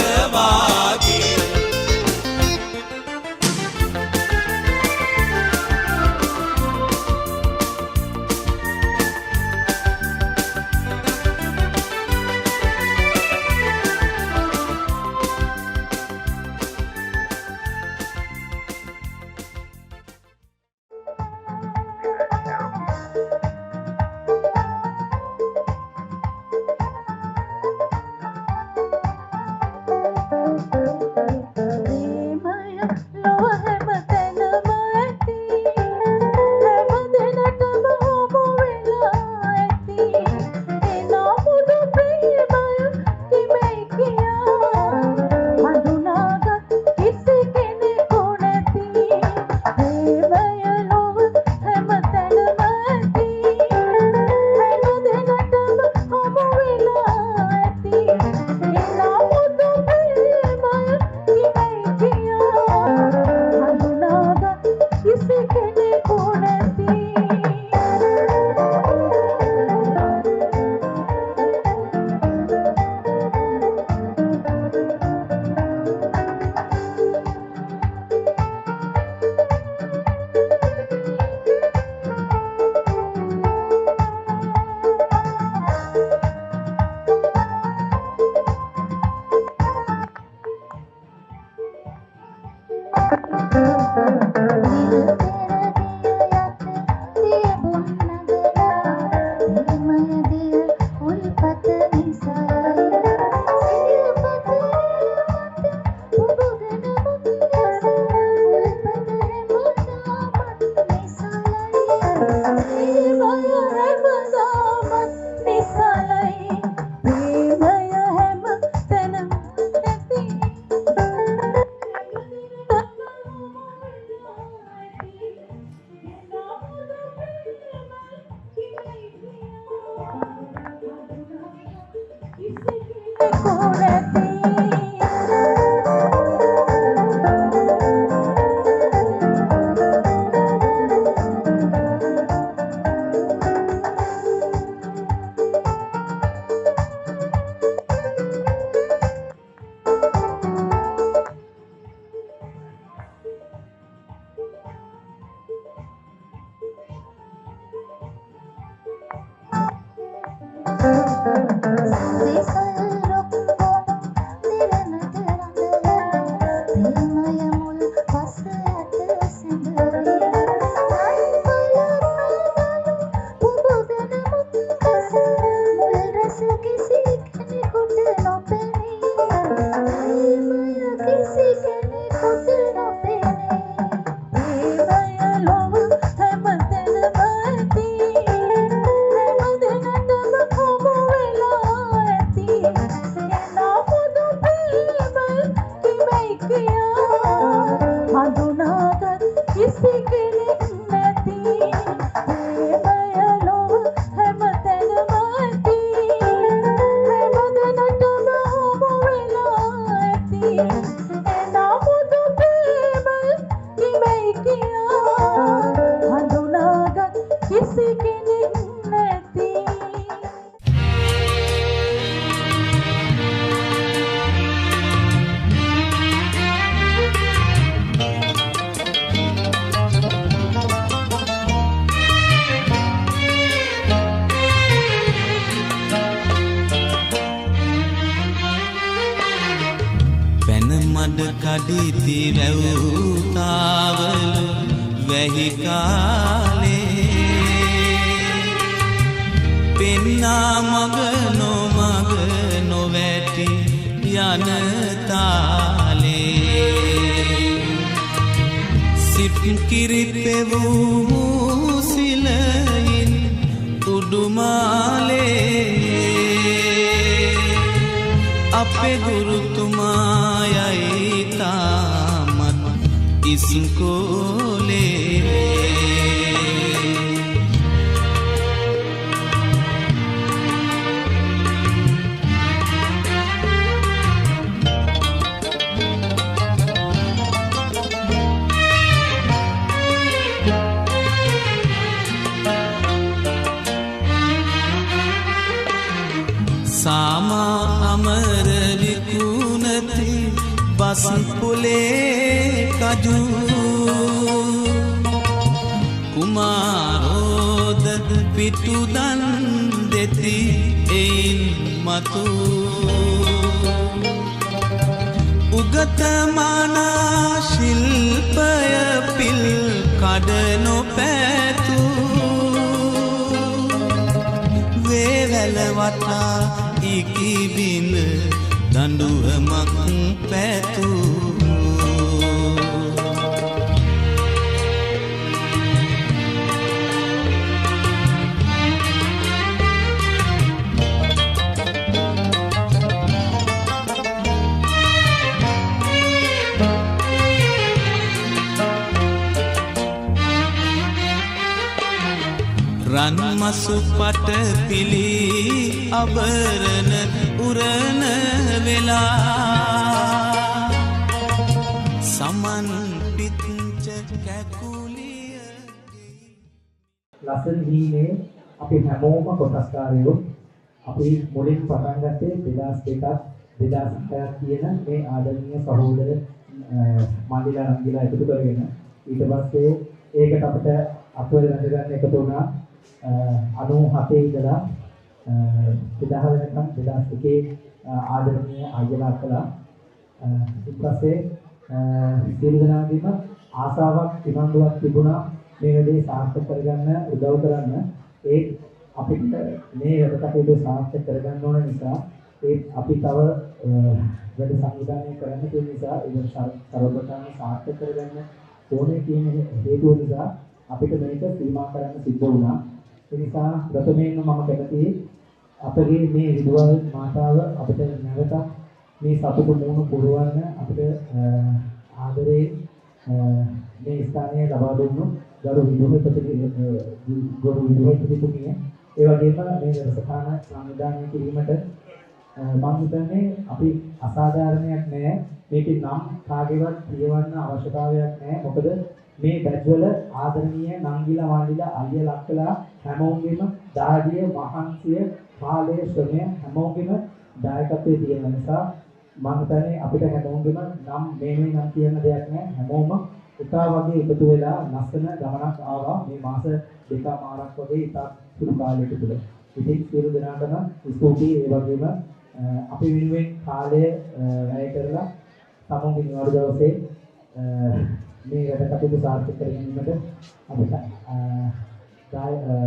හැමදාමත් නිසලයි ප්‍රේමය හැම තැනම ඇති කඩිති වැව්තාවල වැහි කාලේ පෙන්නා මග නොමග නොවැටි යන තාලේ සිත් කිරි පෙවූ සිලයින් උඩුමාලේ අපේ ගුරුතුමායයි තාමත් ඉස්කෝලේ सामा अमर विकुनति बस पुले कजू कुमारोद पिटुदन देती एन मतु उगत माना शिल्पय पिल kadano पैतु वेवल वटा ඉකිබින දඬුවමක් පැතු රන් මසු පට පිලි අබරන උරන වෙලා සමන් පිච්ච කැකුලිය ලස්සන හීනේ අපි හැමෝම කොටස්කාරයෝ අපි මුලින් පටන් ගත්තේ 2002ක් 2006ක් කියන මේ ආදරණීය සහෝදර මන්දිලා රංගිලා එකතු කරගෙන ඊට පස්සේ ඒකට අපිට අපවල රැඳගන්න එකතු වුණා 97 ඉඳලා 2000 වෙනකම් 2001 ආදරණීය අයලා කළා. ඊට පස්සේ සියලු දෙනාගේම ආසාවක් ඉවන්දුවක් තිබුණා මේ වැඩේ සාර්ථක කරගන්න උදව් කරන්න. ඒ අපිට මේ වැඩකටයුතු සාර්ථක කරගන්න ඕන නිසා ඒ අපි තව වැඩ සංවිධානය කරන්න තියෙන නිසා ඒක සර්වප්‍රථම සාර්ථක කරගන්න ඕනේ කියන හේතුව නිසා අපිට මේක සීමා කරන්න සිද්ධ වුණා. ඒ නිසා ප්‍රථමයෙන්ම මම කැමතියි අපගේ මේ විදුවල් මාතාව අපිට නැවත මේ සතුටු මුණු පුරවන්න අපිට ආදරේ මේ ස්ථානය ලබා දුන්නු ගරු විදුහල්පතිතුමිය. ඒ වගේම මේ වැඩසටහන සංවිධානය කිරීමට මම හිතන්නේ අපි අසාධාරණයක් නෑ. මේකේ නම් කාගේවත් කියවන්න අවශ්‍යතාවයක් නෑ. මොකද මේ බැච් වල ආදරණීය නංගිලා වන්දිලා අයියා ලක්කලා හැමෝගෙම දාඩිය මහන්සිය කාලය ශ්‍රමය හැමෝගෙම දායකත්වයේ තියෙන නිසා මම හිතන්නේ අපිට හැමෝගෙම නම් මේ නම් කියන දෙයක් නෑ. හැමෝම උතා වගේ එකතු වෙලා ලස්සන ගමනක් ආවා මේ මාස දෙකමාරක් වගේ ඉතා සුළු කාලයක තුල. ඉතින් සියලු දෙනාටම ස්තුතියි. ඒ වගේම අපි වෙනුවෙන් කාලය වැය කරලා සමුගේ නිවාඩු දවසේ මේ වැඩ කටයුතු සාර්ථක කර ගැනීමට අපිට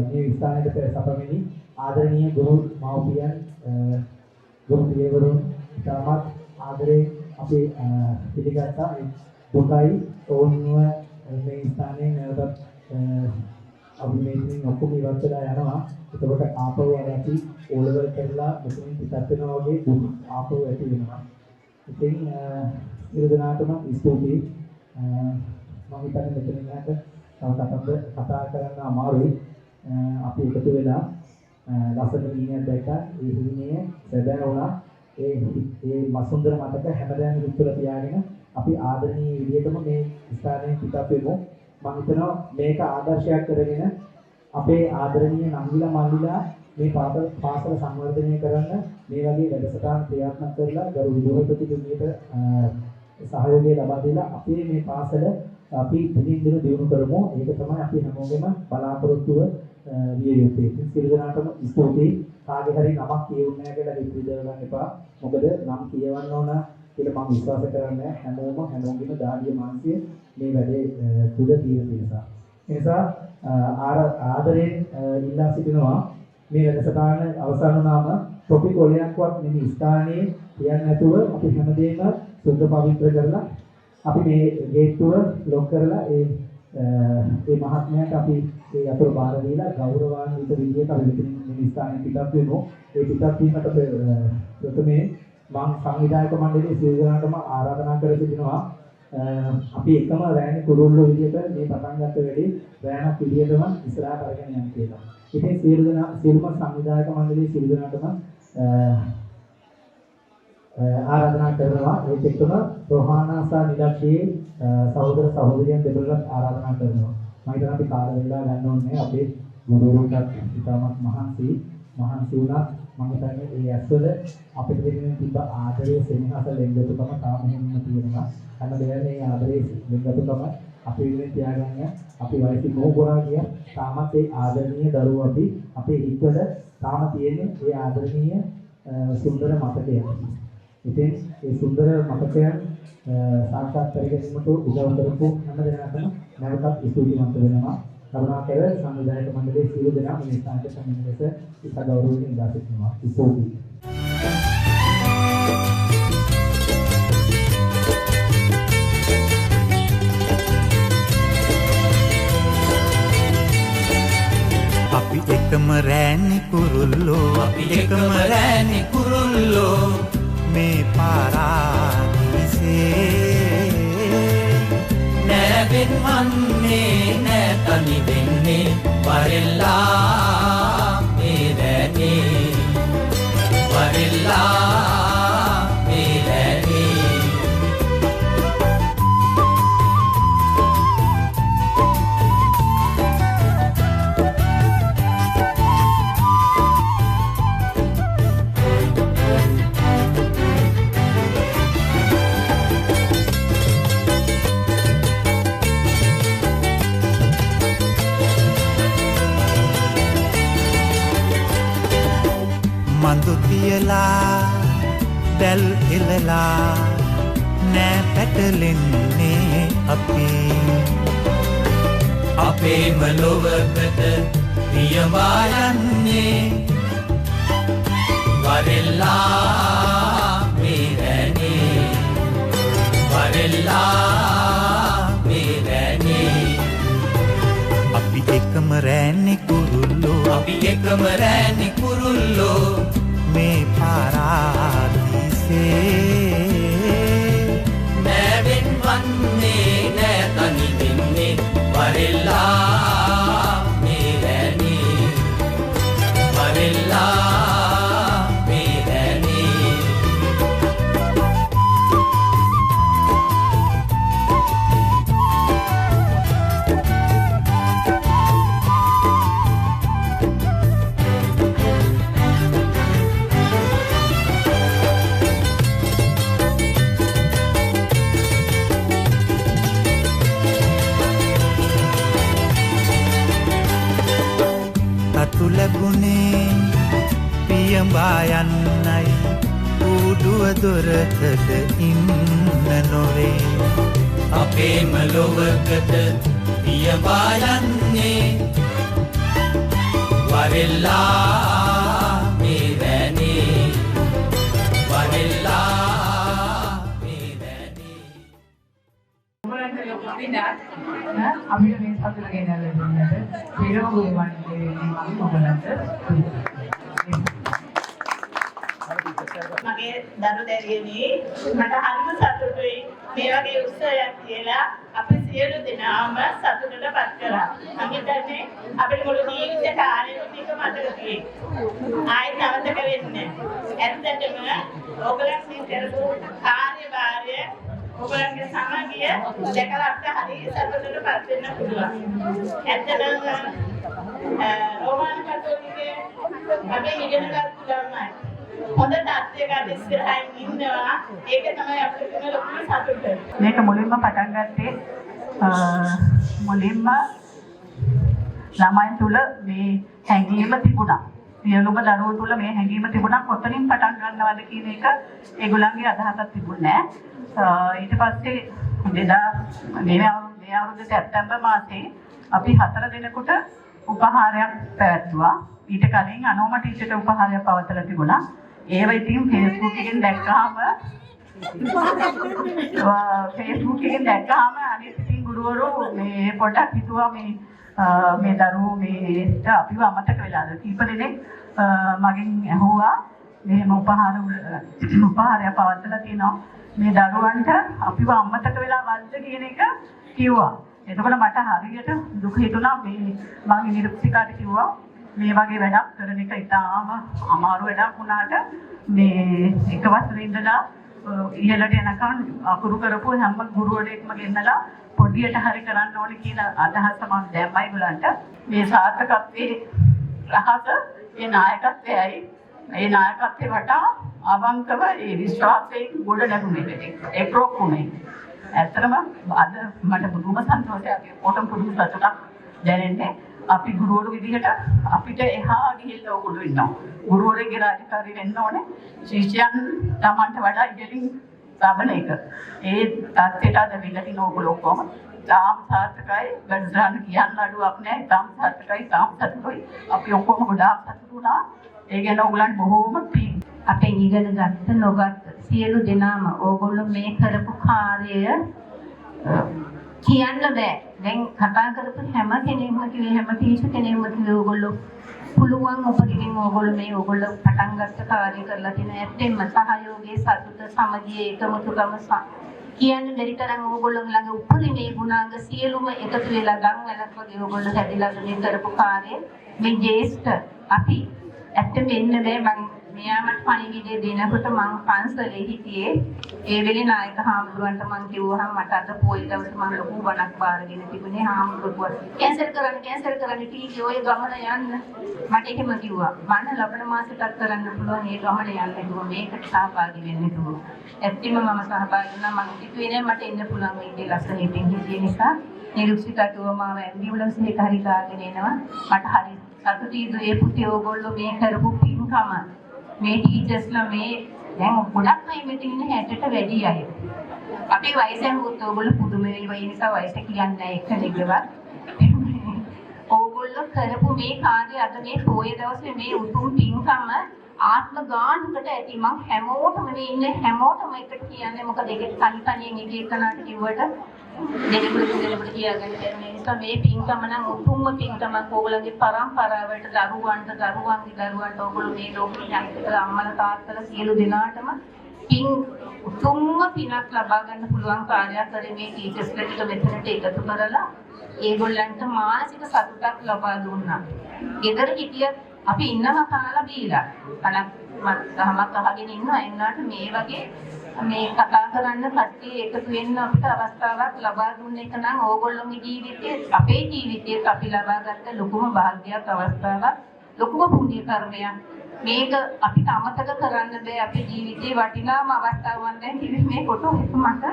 මේ ස්ථානයට සැපමෙනි ආදරණීය ගුරු මව්පියන් ගුරු පියවරුන් ඉතාමත් ආදරේ අපි පිළිගත්තා. දුකයි ඕන්ව මේ ස්ථානයේ නැවතත් අපි මේ ඔක්කොම ඉවත් වෙලා යනවා. එතකොට ආපහු අපි ඕලෙවල් කරලා මෙතනින් පිටත් වෙනවා වගේ දුක ආපහු ඇති වෙනවා. ඉතින් සියලු දෙනාටම ස්තුතියි. මම හිතන්නේ මෙතනින් යහට තව කතා කරන්න අමාරුයි. අපි එකතු වෙලා ලස්සන හීනයක් දැක්කා. ඒ හීනේ සැබෑ වුණා. ඒ මසුන්දර මතක හැමදාම විතර තියාගෙන අපි ආදරණීය විදිහටම මේ ස්ථානයේ පිටත් වෙමු. මම හිතනවා මේක ආදර්ශයක් කරගෙන අපේ ආදරණීය නංගිලා මල්ලිලා මේ පාසල සංවර්ධනය කරන්න මේ වගේ වැඩසටහන් ක්‍රියාත්මක කරලා ගරු විදුහල්පතිතුමියට සහයෝගය ලබා දීලා අපේ මේ පාසල අපි දිනින් දින දියුණු කරමු. ඒක තමයි අපි හැමෝගෙම බලාපොරොත්තුව විය යුත්තේ. සියලු දෙනාටම ස්තුතියි. කාගේ හරි නමක් කියවුන්නේ නැහැ කියලා හිත විදව ගන්න එපා. මොකද නම් කියවන්න ඕන කියලා මම විශ්වාස කරන්නේ හැමෝගෙම දාඩිය මානසිය මේ වැඩේ තුල තියෙන නිසා. ඒ නිසා ආදරයෙන් ඉල්ලා සිටිනවා මේ වැඩසටහන අවසන් වුණාම ටොපික් ඔලයක්වත් නෙමෙයි ස්ථානයේ තියන්නේ නැතුව අපි හැමදේම සුද්ධ පවිත්‍ර කරලා අපි මේ ගේට්ටුව ලොක් කරලා ඒ මහත්මයාට අපි ඒ අතර බාර දීලා ගෞරවාන්විත විදියට අපි මේ ස්ථානයේ පිටත් වෙමු. ඒ පිටත් වීමට ප්‍රථමයෙන් මම සංවිධායක මණ්ඩලයේ සියලු දෙනාටම ආරාධනා කර සිටිනවා. අපි එකම රෑනේ කුරුල්ලෝ විදියට මේ පටන් ගත්ත වෙලේ රෑනක් විදියටම ඉස්සරහට අරගෙන යන්න කියලා. ඉතින් සියලුම සංවිධායක මණ්ඩලයේ සියලු දෙනාටම ආරාධනා කරනවා. ඒත් එක්කම රෝහානාසා නිලක්ෂයේ සහෝදර සහෝදරියන් දෙපළට ආරාධනා කරනවා. මම හිතනවා අපි කාල වේලා ගන්න ඕනේ අපේ ගුරුවරුන්ට ඉතාමත් මහන්සි වුණා. මම හිතන්නේ ඒ ඇස්වල අපිට දෙන්න තිබ්බ ආදරයේ සෙනෙහස ලෙන්ගතුකම තාම හැමෝම තියෙනවා. හැම දෙයක්ම මේ ආදරයේ ලෙන්ගතුකම අපි වෙනුවෙන් තියාගන්න අපි වයසින් මොහොගොරා ගිය තාමත් ඒ ආදරණීය දරුවෝ අපි අපේ හිතවල තාම තියෙන්නේ ඒ ආදරණීය සුන්දර මතකයක්. ඉතින් ඒ සුන්දර මතකයන් සාක්ෂාත් කර ගැනීමට උදව් කරපු හැම දෙනාටම නැවතත් ස්තුතිවන්ත වෙනවා. කරුණාකර සංවිධායක මණ්ඩලයේ සියලු දෙනා මේ ස්ථානයට සම්බන්ධ ලෙස ඉතා ගෞරවයෙන් ඉල්ලා සිටිනවා. ස්තුතියි. අපි එකම රෑනි කුරුල්ලෝ මේ පාරාදීසේ නෑවෙන් වන්නේ නෑ තනි වෙන්නේ වරෙල්ලා මේ රෑනේ වරෙල්ලා මේ රෑනේ මඳු තියලා දැල් එලලා නෑ පැටලෙන්නේ අපි අපේම ලොවකට පියවා යන්නේ වරෙල්ලා මේ රැනේ වරෙල්ලා මේ රැනේ රෑනි කුරුල්ලෝ අපි එකම රෑනි කුරුල්ලෝ මේ පාරාදීසේ නෑවෙන් වන්නේ නෑ තනි වෙන්නේ වරෙල්ලා මේ රෑනි වරෙල්ලා මේ රෑනි අතු ලැබුණේ පියඹා යන්නයි ඌඩුව දොරකඩ ඉන්න නොවේ අපේම ලොවකට පියඹා යන්නේ වරෙල්ලා මේ රෑනි වරෙල්ලා මේ රෑනි අපිට මේ සතුට ගෙනල්ලා දුන්නට පිරෝගුවේ වන්නේ මම ඔයගලන්ට මගේ දරු දැරියනි මට හරිම සතුටුයි මේ වගේ උත්සවයක් කියලා අපි සියලු දෙනාම සතුටටපත් කරා. මම හිතන්නේ අපේ මුළු ජීවිත කාලෙම මේක මතක තියෙයි. ආයෙත් නවතක වෙන්නේ නැහැ. ඇත්තටම ඔයගලන්ගේ කරපු කාර්යභාරය ඔයගලන්ගේ සමාගිය දැකලා අපිට හරි සතුටටපත් වෙන්න පුළුවන්. ඇත්තටම රෝමන් කතෝලිකේ අපි ඉගෙන ගන්න ළමයි හොඳ තත්ත්වයක ඉස්සරහින් ඉන්නවා. ඒක තමයි අපිට තියෙන ලොකුම සතුට. මේක මුලින්ම පටන් ගත්තේ මුලින්ම ළමයි තුල මේ හැඟීම තිබුණා. සියලුම දරුවෝ තුල මේ හැඟීම තිබුණා. කොතනින් පටන් ගන්නවද කියන එක ඒගොල්ලන්ගේ අදහසක් තිබුණේ නැහැ. ඊට පස්සේ 2000 මේ අවුරුද්දේ සැප්තැම්බර් මාසේ අපි 4 දිනකට උපහාරයක් පැවැත්තුවා. ඊට කලින් අනෝම ටීචර්ට උපහාරයක් පවත්වලා තිබුණා. ඒව ඉතින් Facebook එකෙන් දැක්කහම අනිත් ඉතින් ගුරුවරු මේ පොඩක් හිතුවා මේ දරුවෝ මේට අපිව අමතක වෙලාද. කීප දෙනෙක් මගෙන් ඇහුවා මෙහෙම උපහාරයක් පවත්වලා තියෙනවා. මේ දරුවන්ට අපිව අමතක වෙලා වද්ද කියන එක කිව්වා. එතකොට මට හරියට දුක හිතුණා. මම නිරුක්තිකාට කිව්වා මේ වගේ වැඩක් කරන එක ඉතාම අමාරු වැඩක් වුණාට මේ එක වසරේ ඉඳලා ඉහළට යනකම් අකුරු කරපු හැම ගුරුවරයෙක්ම ගෙන්නලා පොඩියට හරි කරන්න ඕනේ කියන අදහස මම දැම්මයි ඒගොල්ලන්ට. මේ සාර්ථකත්වයේ රහස ඒ නායකත්වයයි. ඒ නායකත්වයට වටා අවංකව ඒ විශ්වාසයෙන් ගොඩ නැගුණේ ඒ ප්‍රොක්කුනේ. ඇත්තටම අද මට පුදුම සන්තෝෂයක් ඕටම් පුදුම සතුටක් දැනෙන්නේ. අපි ගුරුවරු විදිහට අපිට එහා ගිහිල්ලා ඕගොල්ලෝ ඉන්නවා. ගුරුවරයෙක්ගේ රාජකාරී වෙන්න ඕනේ. ශිෂ්‍යයන් Tamanට වඩා ඉහළින් ලබන එක. ඒ තාත්තේට අද විලකින ඕගොල්ලෝ කොහොම තාම සාර්ථකයි. ගණ්ඩාන කියන්න අඩුවක් නැහැ. තාම සාර්ථකයි. තාම සතුටුයි. අපි ඔක්කොම ගොඩාක් සතුටු වුණා. ඒ ගැන ඕගොල්ලන්ට බොහෝම පිං. අපේ ඉගෙන ගත්ත නොගත් සියලු දෙනාම ඕගොල්ලෝ මේ කරපු කාර්යය කියන්න බෑ. දැන් කතා කරපු හැම කෙනෙක්ම කිව්වේ හැම ටීචර් කෙනෙක්ම කිව්වේ ඕගොල්ලෝ පුළුවන් උපරිමයෙන් ඕගොල්ලෝ මේ ඕගොල්ලෝ පටන් ගත්ත කාර්ය කරලා තියෙන ඇත්තෙන්ම සහයෝගයේ සතුට සමගියේ එකමුතුකම කියන්න බැරි තරම් ඕගොල්ලෝ ළඟ උපරිමයේ ගුණාංග සියලුම එකතු වෙලා ගම්වැලක් වගේ ඕගොල්ලෝ හැදිලා මේ කරපු කාර්ය මේ ජේෂ්ඨ අපි ඇත්තම එන්න බෑ. මම මෙයාමත් පණිවිඩය දෙනකොට මම පන්සලේ හිටියේ. ඒ වෙලේ නායක හාමුදුරුවන්ට මම කිව්වහම මට අද පොයි දවසේ මම ලොකු වණක් බාරගෙන තිබුණේ. හාමුදුරුවෝ කැන්සල් කරන්න ටීචර් ඔය ගමන යන්න. මට එහෙම කිව්වා. මම ලබන මාසෙටත් කරන්න පුළුවන් මේ ගමන යන්න කිව්වා. මේකට සහභාගී වෙන්න කිව්වා. ඇත්තටම මම සහභාගී වුණා. මම හිතුවේ නෑ මට එන්න පුළුවන් වෙයි කියලා ලස්සන හිටින් හිටිය නිසා. නිරුක්සිතටුව මාව ඇම්බියුලන්ස් එකට හරි දාගෙන එනවා. මට හරි සතුටුයි ඒ පුතේ ඕගොල්ලෝ මේ කරපු පින්කම. මේ ටීචර්ස්ලා මේ දැන් ගොඩක් අය මෙතන ඉන්න 60ට වැඩි අය. අපේ වයසෙන් උත් ඕගොල්ලෝ පුදුම වෙයි නිසා වයස කියන්නේ නැහැ එක්කෙනෙක්වත්. ඕගොල්ලෝ කරපු මේ කාර්යය අද මේ පොය දවසේ මේ උතුම් පින්කම ආත්ම ගානකට ඇති. මම හැමෝටම මේ ඉන්න හැමෝටම එකට කියන්නේ මොකද ඒක තනි තනියෙන් එක එකනාට කිව්වට දෙනෙකුට කියාගන්න බැරි නිසා මේ පින්කම නම් උතුම්ම පින්කමක් ඕගොල්ලන්ගේ පරම්පරාවට දරුවන්ට ඕගොල්ලෝ මේ ලෝකෙට ජනිත අම්මලා තාත්තලා සියලු දෙනාටම පින් උතුම්ම පිනක් ලබා ගන්න පුළුවන් කාර්යයක් කරේ මේ ටීචර්ස්ලා ටික මෙතනට එකතු කරලා ඒගොල්ලන්ට මානසික සතුටක් ලබා දුන්නා. ගෙදර හිටියත් අපි ඉන්නවා කාලා බීලා. කනක් අහගෙන ඉන්නවා එන්නාට මේ වගේ මේ කතා කරන්න කට්ටිය එකතු වෙන්න අපිට අවස්ථාවක් ලබා දුන්න එක නම් ඕගොල්ලෝගේ ජීවිතයේ අපේ ජීවිතයේ අපි ලබාගත්ත ලොකුම භාග්‍යයක් අවස්ථාවක් ලොකුම පුණ්‍ය කර්මයක්. මේක අපිට අමතක කරන්න බෑ අපේ ජීවිතේ වටිනාම අවස්ථාවක්. දැන් මේ ෆොටෝ එක මට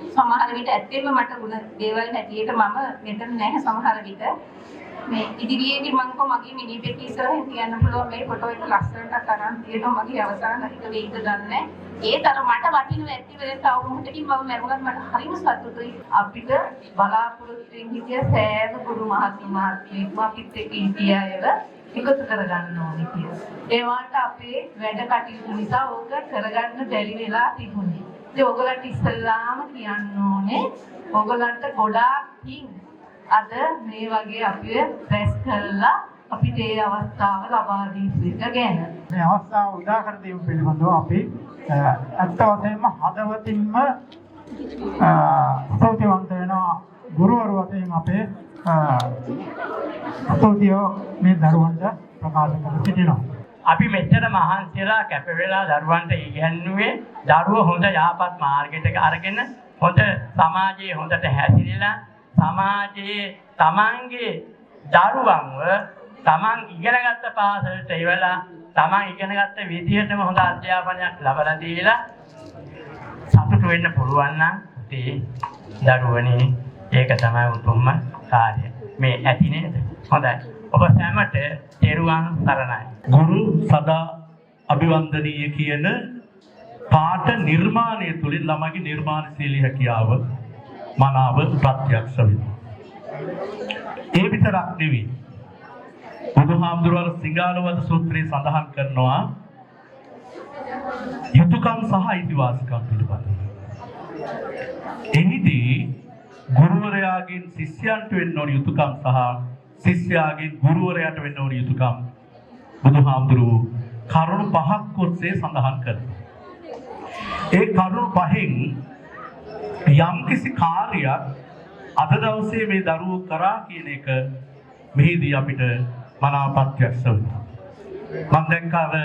සමහර විට ඇත්තෙම මට උන දේවල් හැටියට මම මෙතන නැහැ සමහර විට මේ ඉදිරියේදී මම මගේ මිනි පෙට්ටිය ඉස්සරහින් තියන්න පුළුවන් මේ ෆොටෝ එක ලස්සනට කරන් තියෙනවා මගේ අවසාන හිත වෙයිද දන්නේ. ඒ තරම මට වටිනව ඇති වෙලේ තව මොහොතකින් මම මරුණත් මට හරිම සතුටුයි. අපිට බලාපොරොත්තු වෙන හිතිය සෑම ගුරු මහත්මයාත් අපිත් එක්ක හිටියයව එකතු කරගන්න ඕනේ කියලා. ඒ වන්ට අපේ වැඩ කටයුතු නිසා ඕක කරගන්න බැරි වෙලා තිබුණේ. ඉතින් ඕගලන්ට ඉස්සල්ලාම කියන්න ඕනේ ඕගලන්ට ගොඩාක් පිං අද මේ වගේ අපිව ප්‍රෙස් කරලා අපිට ඒ අවස්ථාව ලබා දීපු එක ගැන. මේ අවස්ථාව උදා කර දීම පිළිබඳව අපි ඇත්ත වශයෙන්ම හදවතින්ම ස්තුතිවන්ත වෙනවා ගුරුවරු වශයෙන් අපේ ස්තුතිය මේ දරුවන්ට ප්‍රකාශ කර සිටිනවා. අපි මෙච්චර මහන්සියලා කැප වෙලා දරුවන්ට ඉගෙනුවේ දරුවෝ හොඳ යහපත් මාර්ගයට අරගෙන හොඳ සමාජයේ හොඳට හැසිරෙලා සමාජයේ තමන්ගේ දරුවන්ව තමන් ඉගෙනගත්ත පාසලට ඉවලා තමන් ඉගෙනගත්ත විදිහටම හොඳ අධ්‍යාපනයක් ලබා දීලා සතුටු වෙන්න පුළුවන් නම් ඒ දරුවනේ ඒක තමයි උතුම්ම කාර්යය. මේ ඇති නේද? හොඳයි. ඔබ සැමට තෙරුවන් සරණයි. ගුරු සදා අභිවන්දනීය කියන පාඨ නිර්මාණය තුළින් ළමගේ නිර්මාණශීලී හැකියාව මනාව ප්‍රත්‍යක්ෂ වෙනවා. ඒ විතරක් නෙවෙයි. බුදුහාමුදුරුවෝ සිංහලවද සූත්‍රයේ සඳහන් කරනවා යුතුයකම් සහ අයිතිවාසිකම් පිළිබඳව. එහිදී ගුරුවරයාගෙන් ශිෂ්‍යයන්ට වෙන්න ඕන යුතුයකම් සහ ශිෂ්‍යයාගෙන් ගුරුවරයාට වෙන්න ඕන යුතුයකම් බුදුහාමුදුරුවෝ කරුණු පහක් ඔස්සේ සඳහන් කරනවා. ඒ කරුණු පහෙන් යම්කිසි කාර්යයක් අද දවසේ මේ දරුවෝ කරා කියන එක මෙහිදී අපිට මනාව ප්‍රත්‍යක්ෂ වෙනවා. මම දැක්කා අර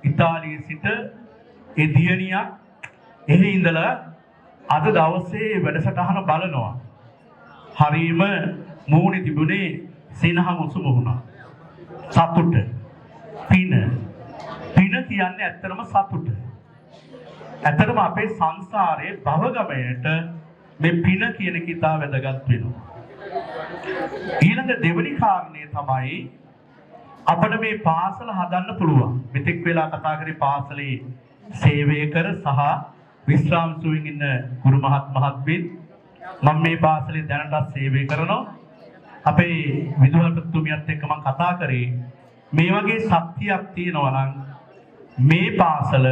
ඉතාලියේ සිට ඒ දියණියක් එහි ඉඳලා අද දවසේ වැඩසටහන බලනවා. හරීම මූණේ තිබුණේ සිනහ මුසු මුහුණ. සතුට. පින කියන්නේ ඇත්තටම සතුට. ඇත්තටම අපේ සංසාරයේ භවගමයට මේ පින කියන එක ඉතා වැදගත් වෙනවා. ඊළඟ දෙවෙනි කාරණේ තමයි අපිට මේ පාසල හදන්න පුළුවන්. මෙතෙක් වෙලා කතා කරේ පාසලේ සේවය කර සහ විශ්‍රාම සුවින් ඉන්න ගුරු මහත්මයෙක් මම මේ පාසලේ දැනටත් සේවය කරනවා. අපේ විදුහල්පතිතුමියත් එක්ක මම කතා කරේ මේ වගේ ශක්තියක් තියෙනවා නම් මේ පාසල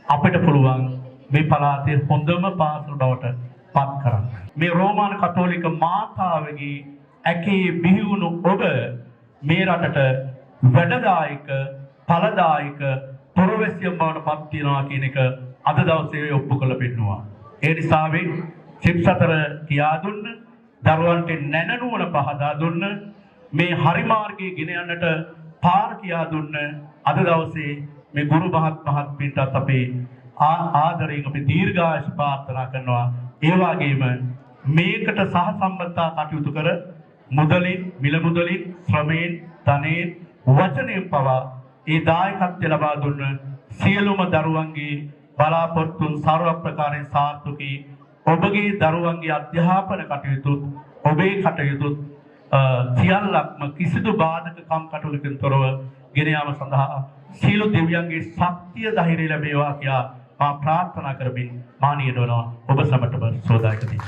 අපිට පුළුවන් මේ පළාතේ හොඳම පාසල බවට පත් කරන්න. මේ රෝමාන කතෝලික මාතාවගේ ඇකේ බිහි වුණු ඔබ මේ රටට වැඩදායක ඵලදායක පුරවැසියන් බවට පත් වෙනවා කියන එක අද දවසේ ඔප්පු කළ පෙන්නවා. ඒ නිසාවෙන් චිප්ස් අතර කියා දුන්න දරුවන්ට නැනනුවන පහදා දුන්න මේ හරි මාර්ගයේ ගෙන යන්නට පාර කියා දුන්න අද දවසේ මේ ගුරු මහත්මීන්ටත් අපේ ආදරයෙන් අපි දීර්ඝායුෂ ප්‍රාර්ථනා කරනවා. ඒ වගේම මේකට සහසම්බන්ධතා කටයුතු කර මුදලින් මිල මුදලින් ශ්‍රමයෙන් ධනෙන් වචනයෙන් පවා ඒ දායකත්වය ලබා දුන්න සියලුම දරුවන්ගේ බලාපොරොත්තුන් සර්ව ප්‍රකාරයෙන් සාර්ථකී ඔබගේ දරුවන්ගේ අධ්‍යාපන කටයුතු ඔබේ කටයුතු සියල්ලක්ම කිසිදු බාධක කම් කටයුතුකින් තොරව ගෙන යාම සඳහා සියලු දෙවියන්ගේ ශක්තිය ධෛර්යය ලැබේවා කියා මා ප්‍රාර්ථනා කරමින් මානිය දොනවා ඔබ සමටම සෝදායක දෙන්න.